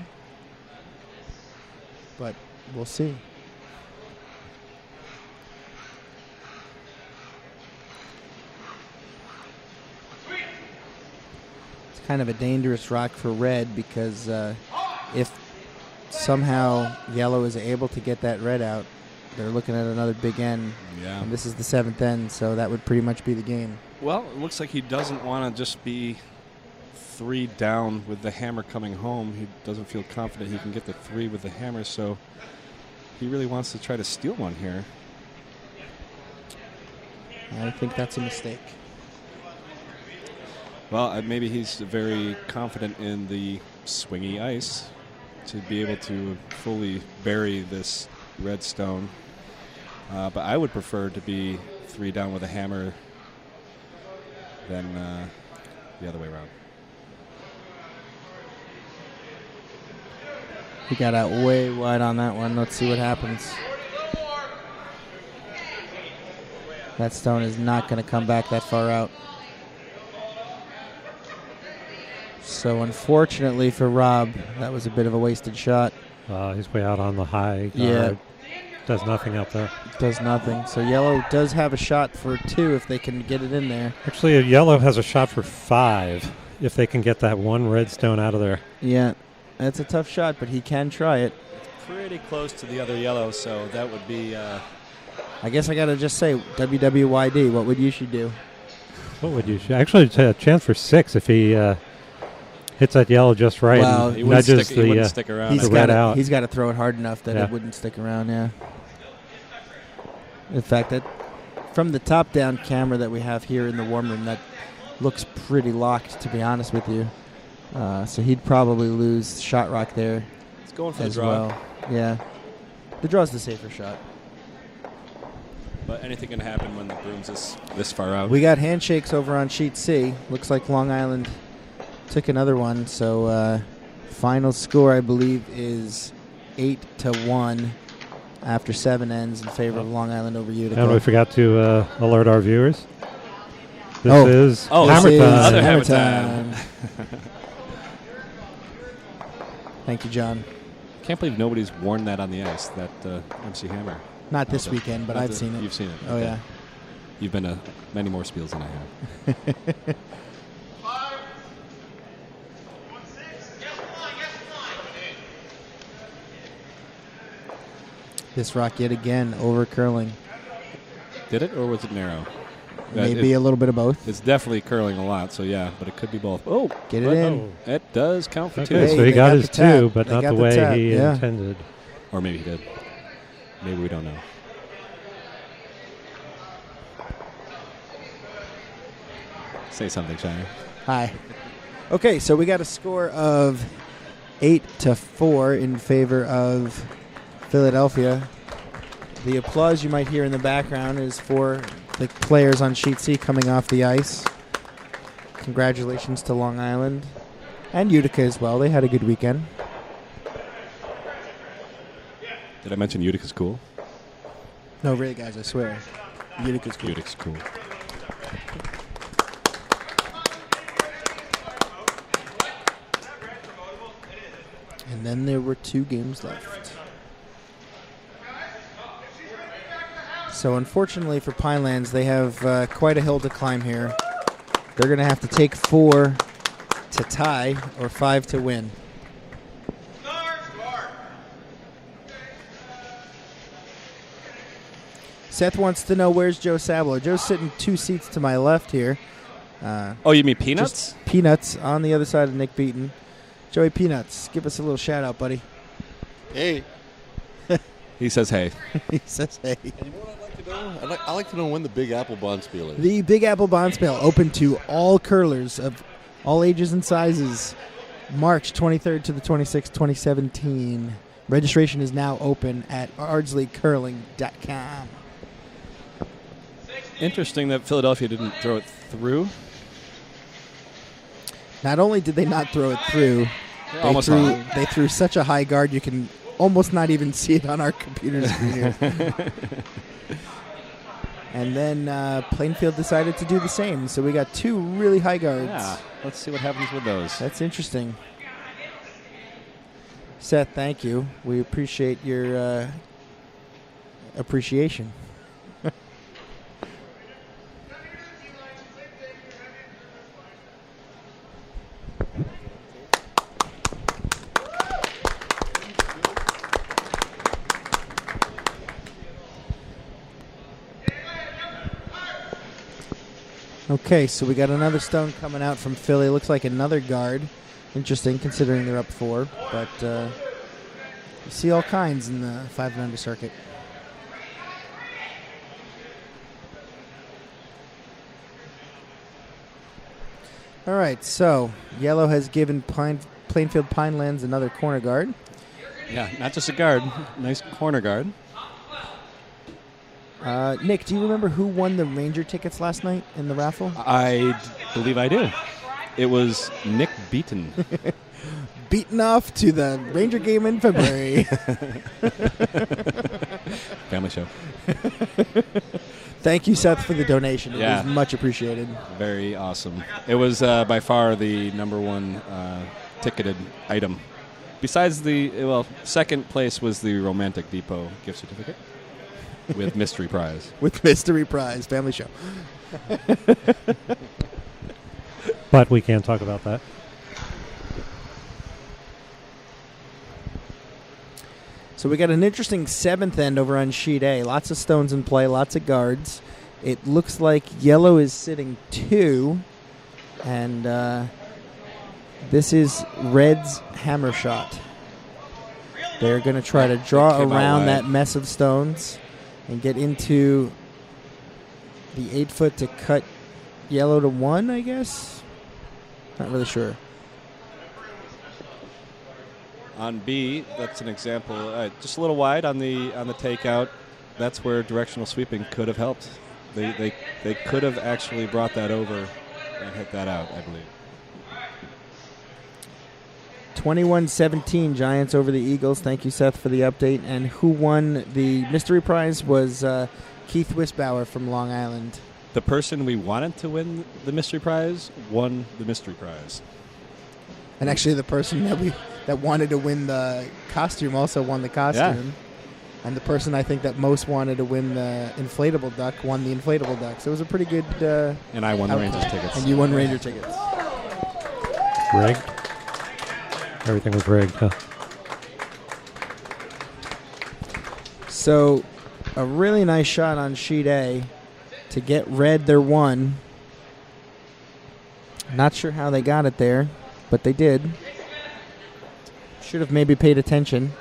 but we'll see. It's kind of a dangerous rock for red because if somehow yellow is able to get that red out, they're looking at another big end. Yeah. And this is the 7th end, so that would pretty much be the game. Well, it looks like he doesn't want to just be 3 down with the hammer coming home. He doesn't feel confident he can get the 3 with the hammer, so he really wants to try to steal one here. I think that's a mistake. Well, maybe he's very confident in the swingy ice to be able to fully bury this red stone. But I would prefer to be 3 down with a hammer than the other way around. He got out way wide on that one. Let's see what happens. That stone is not going to come back that far out. So unfortunately for Rob, that was a bit of a wasted shot. He's way out on the high guard. Yeah. Does nothing up there. Does nothing. So yellow does have a shot for 2 if they can get it in there. Actually, yellow has a shot for 5 if they can get that one red stone out of there. Yeah, that's a tough shot, but he can try it. Pretty close to the other yellow, so that would be... I guess I got to just say, WWYD, what would you should do? What would you? Actually, it's a chance for 6 if he hits that yellow just right. Well, and he wouldn't nudges stick around. the red out. He's got to throw it hard enough that Yeah. it wouldn't stick around, yeah. In fact, that from the top-down camera that we have here in the warm room, that looks pretty locked, to be honest with you. So he'd probably lose shot rock there It's going for the as draw. well. Yeah. The draw's the safer shot. But anything can happen when the broom's this far out. We got handshakes over on sheet C. Looks like Long Island took another one. So final score, I believe, is 8-1 after 7 ends in favor of Long Island over Utica. And we forgot to alert our viewers. This Oh. is Oh, hammer This is time. Other hammer time. time. Thank you, John. Can't believe nobody's worn that on the ice, that MC Hammer. Not this weekend, but Not I've the- seen it. You've seen it. Oh, okay. yeah. You've been to many more spiels than I have. 5, 1, 6. Yes, fine, yes, fine. This rock yet again over curling. Did it, or was it narrow? Maybe a little bit of both. It's definitely curling a lot, so yeah, but it could be both. Oh, Get it in. It does count for two. Okay, Hey, so he they got got his the tap. two, but They not got the the way tap, he yeah. intended. Or maybe he did. Maybe we don't know. Say something, Shire. Hi. Okay, so we got a score of 8-4 in favor of Philadelphia. The applause you might hear in the background is for the players on Sheet C coming off the ice. Congratulations to Long Island and Utica as well. They had a good weekend. Did I mention Utica's cool? No, really, guys, I swear. Utica's cool. Utica's cool. And then there were 2 games left. So unfortunately for Pinelands, they have quite a hill to climb here. They're going to have to take 4 to tie or 5 to win. Seth wants to know where's Joe Sablo. Joe's sitting 2 seats to my left here. Oh, you mean Peanuts? Just Peanuts on the other side of Nick Beaton. Joey Peanuts, give us a little shout out, buddy. Hey. He says, hey. He says, hey. And you know what I'd like to know? I'd like to know when the Big Apple Bonspiel is. The Big Apple Bonspiel open to all curlers of all ages and sizes. March 23rd to the 26th, 2017. Registration is now open at ardsleycurling.com. Interesting that Philadelphia didn't throw it through. Not only did they not throw it through, they threw such a high guard you can almost not even see it on our computer screen here. And then Plainfield decided to do the same. So we got 2 really high guards. Yeah, let's see what happens with those. That's interesting. Seth, thank you. We appreciate your appreciation. Okay, so we got another stone coming out from Philly. Looks like another guard. Interesting, considering they're up 4. But you see all kinds in the 5 and under circuit. All right, so yellow has given Plainfield Pinelands another corner guard. Yeah, not just a guard. Nice corner guard. Nick, do you remember who won the Ranger tickets last night in the raffle? I believe I do. It was Nick Beaton. Beaten off to the Ranger game in February. Family show. Thank you, Seth, for the donation. It Yeah. was much appreciated. Very awesome. It was by far the number 1 ticketed item. Besides second place was the Romantic Depot gift certificate with mystery prize. With mystery prize, family show. But we can't talk about that. So we got an interesting 7th end over on Sheet A. Lots of stones in play, lots of guards. It looks like yellow is sitting 2, and this is red's hammer shot. They're going to try to draw around that mess of stones and get into the 8-foot to cut yellow to 1, I guess? Not really sure. On B, that's an example. Just a little wide on the takeout. That's where directional sweeping could have helped. They could have actually brought that over and hit that out, I believe. 21-17 Giants over the Eagles. Thank you, Seth, for the update. And who won the mystery prize was Keith Wisbauer from Long Island. The person we wanted to win the mystery prize won the mystery prize. And actually the person that wanted to win the costume also won the costume. Yeah. And the person I think that most wanted to win the inflatable duck won the inflatable duck. So it was a pretty good and I won the outcome. Rangers tickets. And you won Ranger tickets. Rigged? Everything was rigged, huh? So a really nice shot on Sheet A to get red their one. Not sure how they got it there, but they did. Should have maybe paid attention.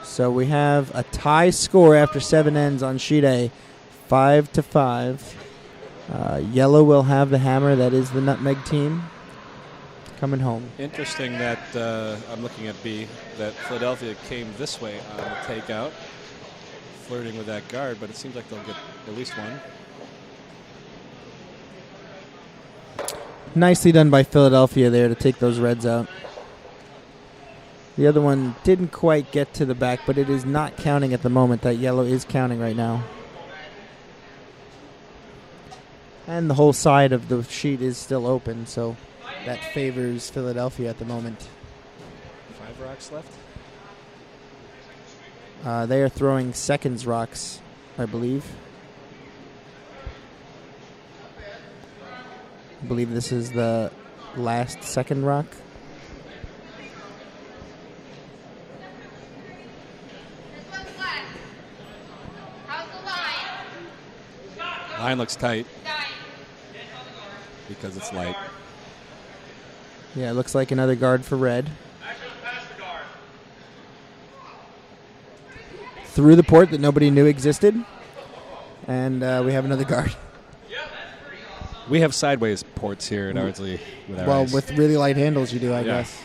So we have a tie score after 7 ends on sheet A, 5-5. Yellow will have the hammer. That is the Nutmeg team coming home. Interesting that I'm looking at B, that Philadelphia came this way on the takeout, flirting with that guard, but it seems like they'll get at least one. Nicely done by Philadelphia there to take those reds out. The other one didn't quite get to the back, but it is not counting at the moment. That yellow is counting right now. And the whole side of the sheet is still open, so that favors Philadelphia at the moment. 5 rocks left? They are throwing seconds rocks, I believe. I believe this is the last second rock. Line looks tight because it's light. Yeah, it looks like another guard for red. Through the port that nobody knew existed. And we have another guard. We have sideways ports here at Ardsley with our ice. With really light handles you do, I guess.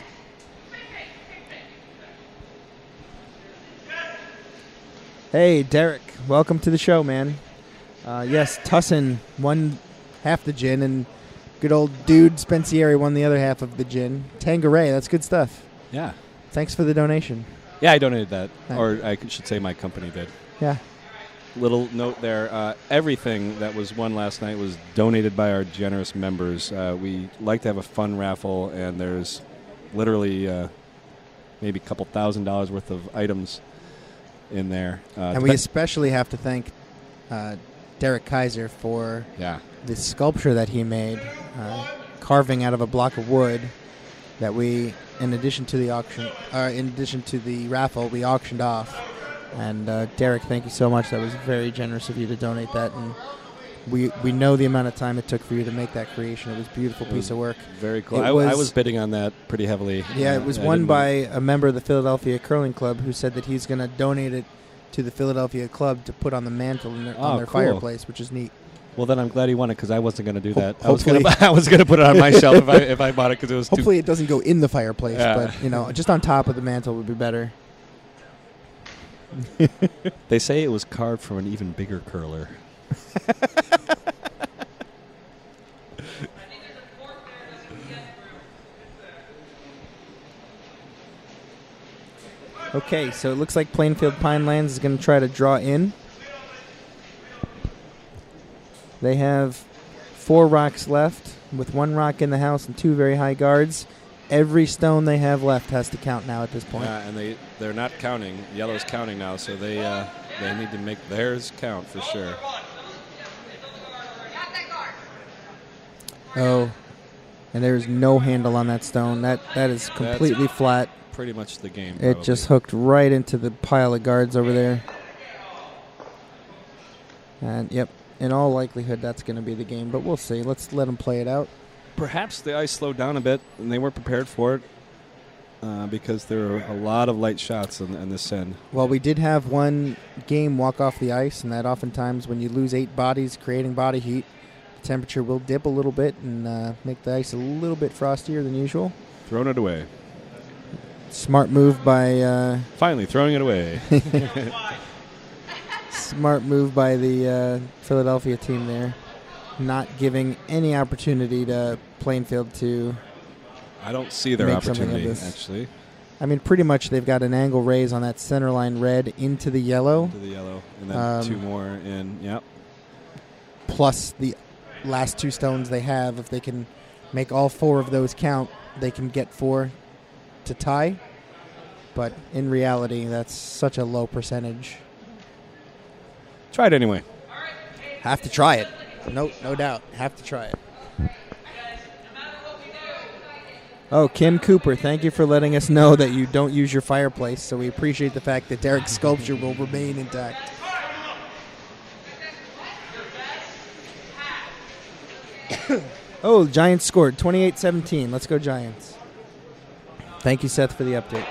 Hey, Derek. Welcome to the show, man. Yes, Tussin won half the gin, and good old dude Spencieri won the other half of the gin. Tanqueray, that's good stuff. Yeah. Thanks for the donation. Yeah, I donated that. Right. Or I should say my company did. Yeah. Little note there. Everything that was won last night was donated by our generous members. We like to have a fun raffle, and there's literally maybe a couple $1,000s worth of items in there. And we especially have to thank Derek Kaiser for the sculpture that he made, carving out of a block of wood that we, in addition to the raffle, we auctioned off. And Derek, thank you so much. That was very generous of you to donate that. And we know the amount of time it took for you to make that creation. It was a beautiful piece of work. Very cool. I was bidding on that pretty heavily. Yeah, it was won by a member of the Philadelphia Curling Club who said that he's going to donate it to the Philadelphia Club to put on the mantle on their cool. fireplace, which is neat. Well, then I'm glad he won it because I wasn't going to do that. I was going to put it on my shelf if I bought it because it was Hopefully it doesn't go in the fireplace, but just on top of the mantle would be better. They say it was carved from an even bigger curler. Okay, so it looks like Plainfield Pinelands is going to try to draw in. They have 4 rocks left with 1 rock in the house and 2 very high guards. Every stone they have left has to count now at this point. And they're not counting. Yellow's counting now, so they need to make theirs count for sure. Oh, and there's no handle on that stone. That is completely flat. Pretty much the game. It just hooked right into the pile of guards over there. And, yep, in all likelihood, that's going to be the game. But we'll see. Let's let them play it out. Perhaps the ice slowed down a bit, and they weren't prepared for it because there were a lot of light shots in this end. Well, we did have one game walk off the ice, and that oftentimes when you lose 8 bodies creating body heat, the temperature will dip a little bit and make the ice a little bit frostier than usual. Throwing it away. Smart move by... Finally, throwing it away. Smart move by the Philadelphia team there. Not giving any opportunity to Plainfield to... I don't see their opportunity, actually. I mean, pretty much they've got an angle raise on that center line red into the yellow. Into the yellow. And then 2 more in, yep. Plus the last 2 stones they have. If they can make all 4 of those count, they can get 4 to tie. But in reality, that's such a low percentage. Try it anyway. Have to try it. No doubt. Have to try it. Oh, Kim Cooper, thank you for letting us know that you don't use your fireplace, so we appreciate the fact that Derek's sculpture will remain intact. Oh, Giants scored 28-17. Let's go Giants. Thank you, Seth, for the update.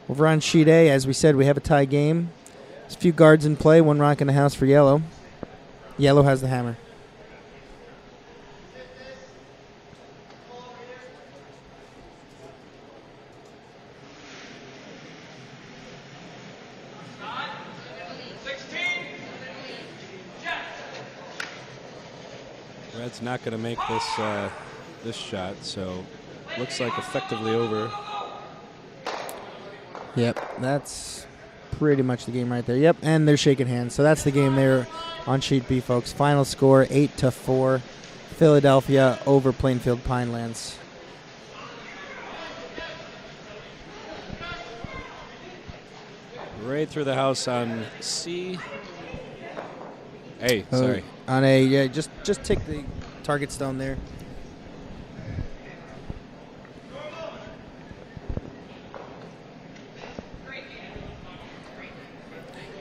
Over on sheet A, as we said, we have a tie game. There's a few guards in play, one rock in the house for yellow. Yellow has the hammer. Red's not going to make this shot, so looks like effectively over. Yep, that's pretty much the game right there. Yep, and they're shaking hands. So that's the game there on sheet B, folks. Final score 8-4. Philadelphia over Plainfield Pinelands. Right through the house on C. A, sorry. On A, yeah, just take the target stone there.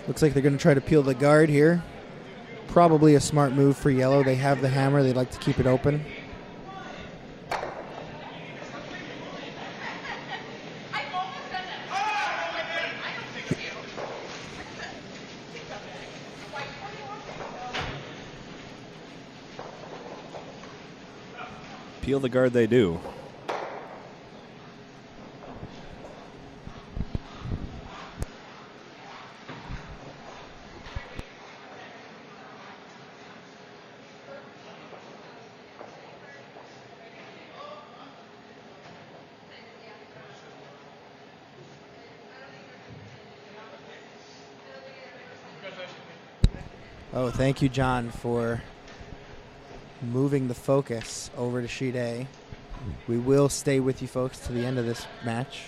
Looks like they're going to try to peel the guard here. Probably a smart move for yellow. They have the hammer. They'd like to keep it open. Peel the guard they do. Oh, thank you, John, for moving the focus over to sheet A. We will stay with you folks to the end of this match.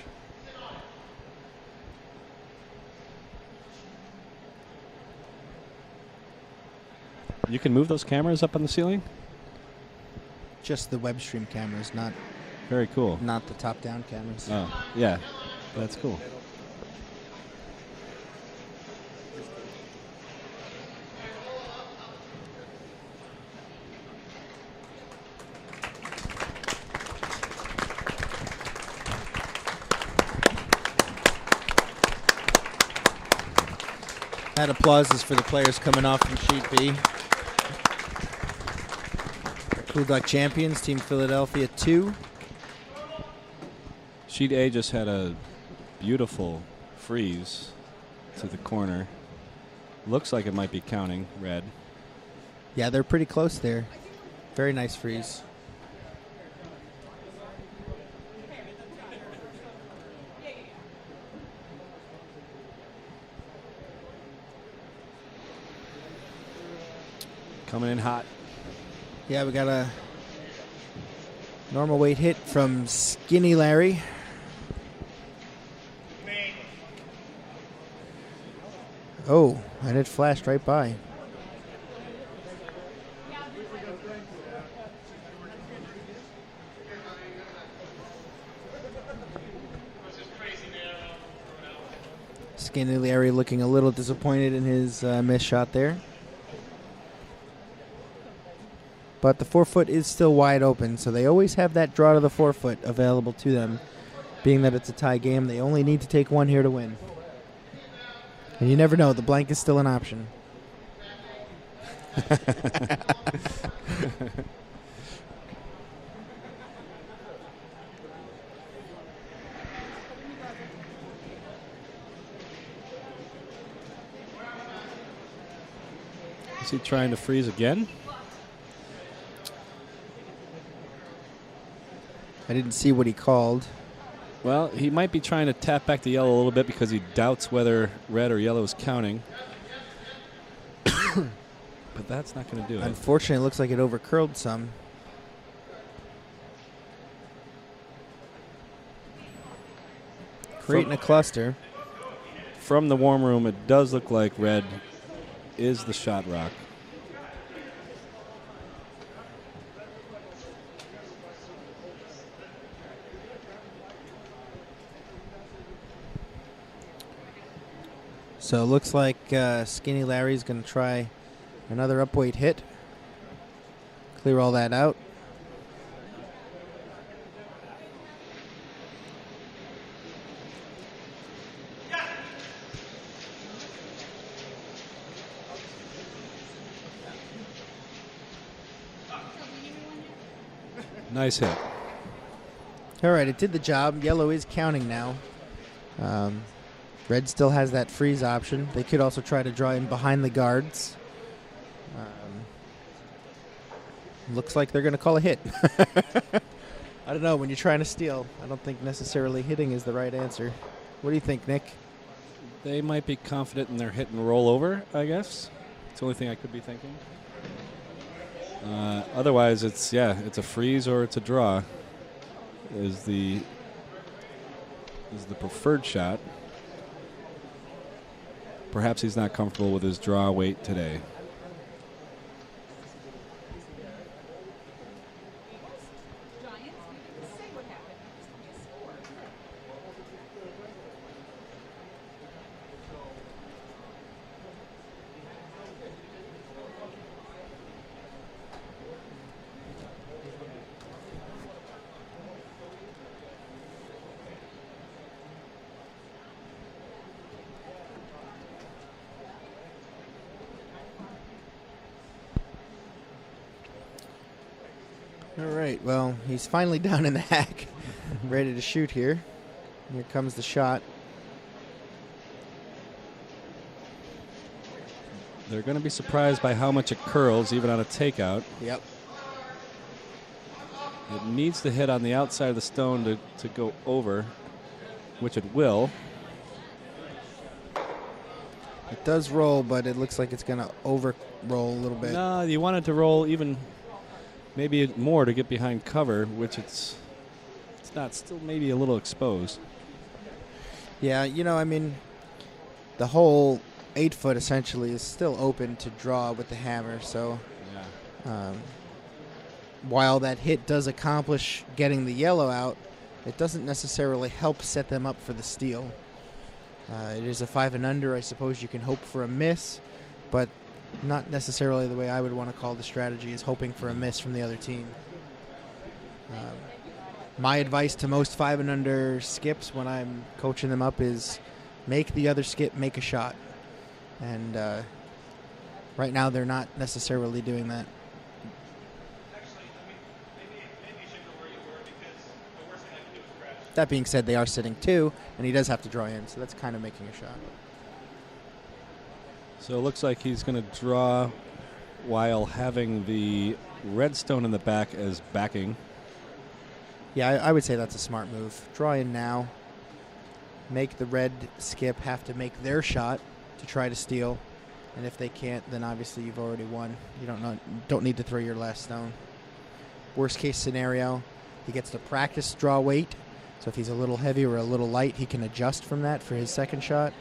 You can move those cameras up on the ceiling? Just the web stream cameras, not Very cool. the top-down cameras. Oh, yeah. That's cool. That applause is for the players coming off from sheet B. Cool Duck champions, Team Philadelphia 2. Sheet A just had a beautiful freeze to the corner. Looks like it might be counting red. Yeah, they're pretty close there. Very nice freeze. Coming in hot. Yeah, we got a normal weight hit from Skinny Larry. Oh, and it flashed right by. Skinny Larry looking a little disappointed in his missed shot there. But the 4-foot is still wide open, so they always have that draw to the 4-foot available to them. Being that it's a tie game, they only need to take one here to win. And you never know, the blank is still an option. Is he trying to freeze again? I didn't see what he called. Well, he might be trying to tap back the yellow a little bit because he doubts whether red or yellow is counting. But that's not going to do it. Unfortunately, it looks like it overcurled some. Creating a cluster. From the warm room, it does look like red is the shot rock. So it looks like Skinny Larry's going to try another upweight hit. Clear all that out. Nice hit. All right, it did the job. Yellow is counting now. Red still has that freeze option. They could also try to draw in behind the guards. Looks like they're going to call a hit. I don't know. When you're trying to steal, I don't think necessarily hitting is the right answer. What do you think, Nick? They might be confident in their hit and roll over, I guess. It's the only thing I could be thinking. Otherwise, it's a freeze or it's a draw. Is the preferred shot. Perhaps he's not comfortable with his draw weight today. All right, well, he's finally down in the hack, ready to shoot here. Here comes the shot. They're going to be surprised by how much it curls, even on a takeout. Yep. It needs to hit on the outside of the stone to go over, which it will. It does roll, but it looks like it's going to over-roll a little bit. No, you want it to roll even maybe more to get behind cover, which it's not, still maybe a little exposed. Yeah, I mean, the whole 8-foot essentially is still open to draw with the hammer, so while that hit does accomplish getting the yellow out, it doesn't necessarily help set them up for the steal. It is a 5 and under. I suppose you can hope for a miss, but not necessarily the way I would want to call the strategy, is hoping for a miss from the other team. My advice to most 5 and under skips when I'm coaching them up is make the other skip make a shot. And right now they're not necessarily doing that. That being said, they are sitting 2, and he does have to draw in, so that's kind of making a shot. So it looks like he's going to draw while having the red stone in the back as backing. Yeah, I would say that's a smart move. Draw in now. Make the red skip have to make their shot to try to steal. And if they can't, then obviously you've already won. You don't need to throw your last stone. Worst case scenario, he gets to practice draw weight. So if he's a little heavy or a little light, he can adjust from that for his second shot.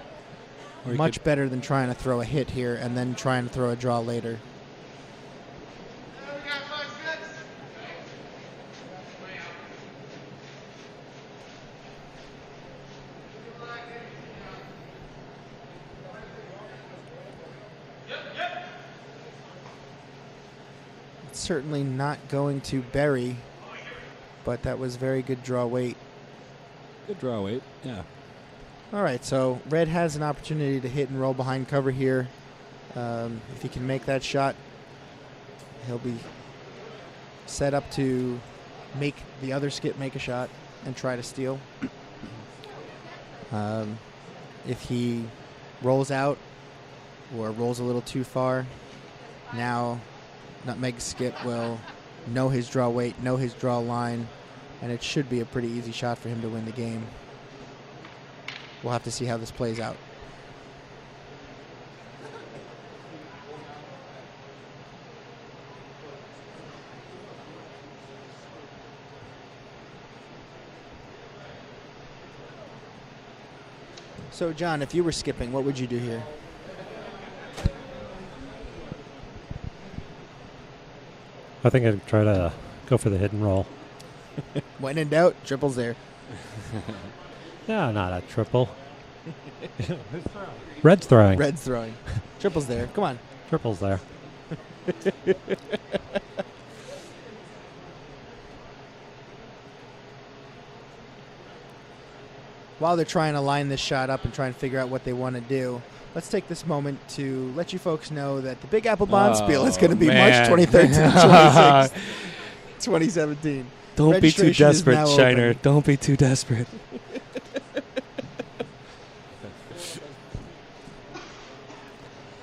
Much better than trying to throw a hit here and then trying to throw a draw later. It's certainly not going to bury, but that was very good draw weight. Good draw weight, yeah. All right, so red has an opportunity to hit and roll behind cover here. If he can make that shot, he'll be set up to make the other skip make a shot and try to steal. If he rolls out or rolls a little too far, now Nutmeg skip will know his draw weight, know his draw line, and it should be a pretty easy shot for him to win the game. We'll have to see how this plays out. So, John, if you were skipping, what would you do here? I think I'd try to go for the hit and roll. When in doubt, triples there. No, not a triple. Red's throwing. Red's throwing. Triple's there. Come on. Triple's there. While they're trying to line this shot up and try and figure out what they want to do, let's take this moment to let you folks know that the Big Apple Bonspiel is going to be man. March 23rd to the 26th, 2017. Don't be too Registration is desperate, now Shiner. open. Don't be too desperate.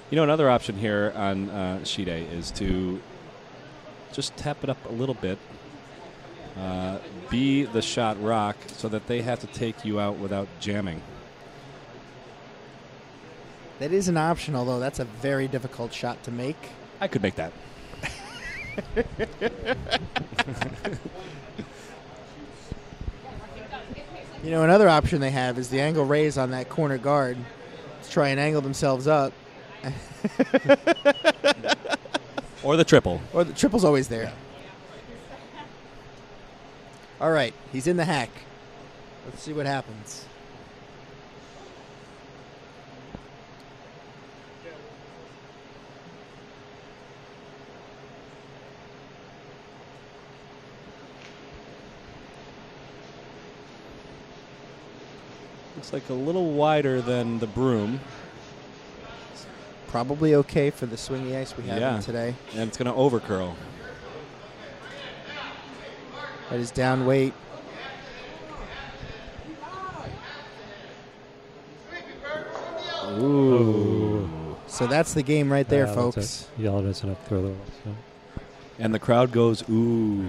You know, another option here on sheet A is to just tap it up a little bit, be the shot rock so that they have to take you out without jamming. That is an option, although that's a very difficult shot to make. I could make that. You know, another option they have is the angle raise on that corner guard to try and angle themselves up. Or the triple. Or the triple's always there. Yeah. All right, he's in the hack. Let's see what happens. Looks like a little wider than the broom. Probably okay for the swingy ice we have in today. And it's going to overcurl. That is down weight. Ooh. So that's the game right there, Yeah, folks. that's it. Yell doesn't have to throw the ball. So. And the crowd goes, ooh.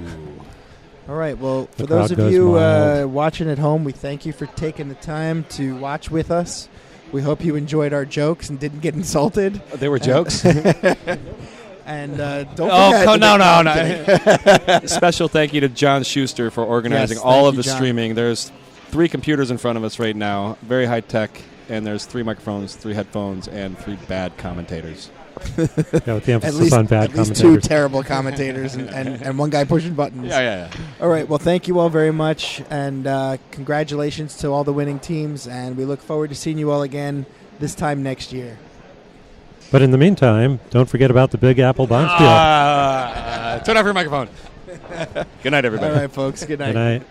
All right, well, The for those crowd of goes you wild. watching at home, we thank you for taking the time to watch with us. We hope you enjoyed our jokes and didn't get insulted. They were jokes? And don't forget... no. Special thank you to John Schuster for organizing Yes, all thank of you, the John. streaming. There's 3 computers in front of us right now, very high tech, and there's 3 microphones, 3 headphones, and 3 bad commentators. Yeah, with the emphasis at least, on bad at least 2 commentators. terrible commentators and one guy pushing buttons. Yeah. All right, well, thank you all very much, and congratulations to all the winning teams, and we look forward to seeing you all again this time next year. But in the meantime, don't forget about the Big Apple Bonspiel. Turn off your microphone. Good night, everybody. All right, folks, good night. Good night.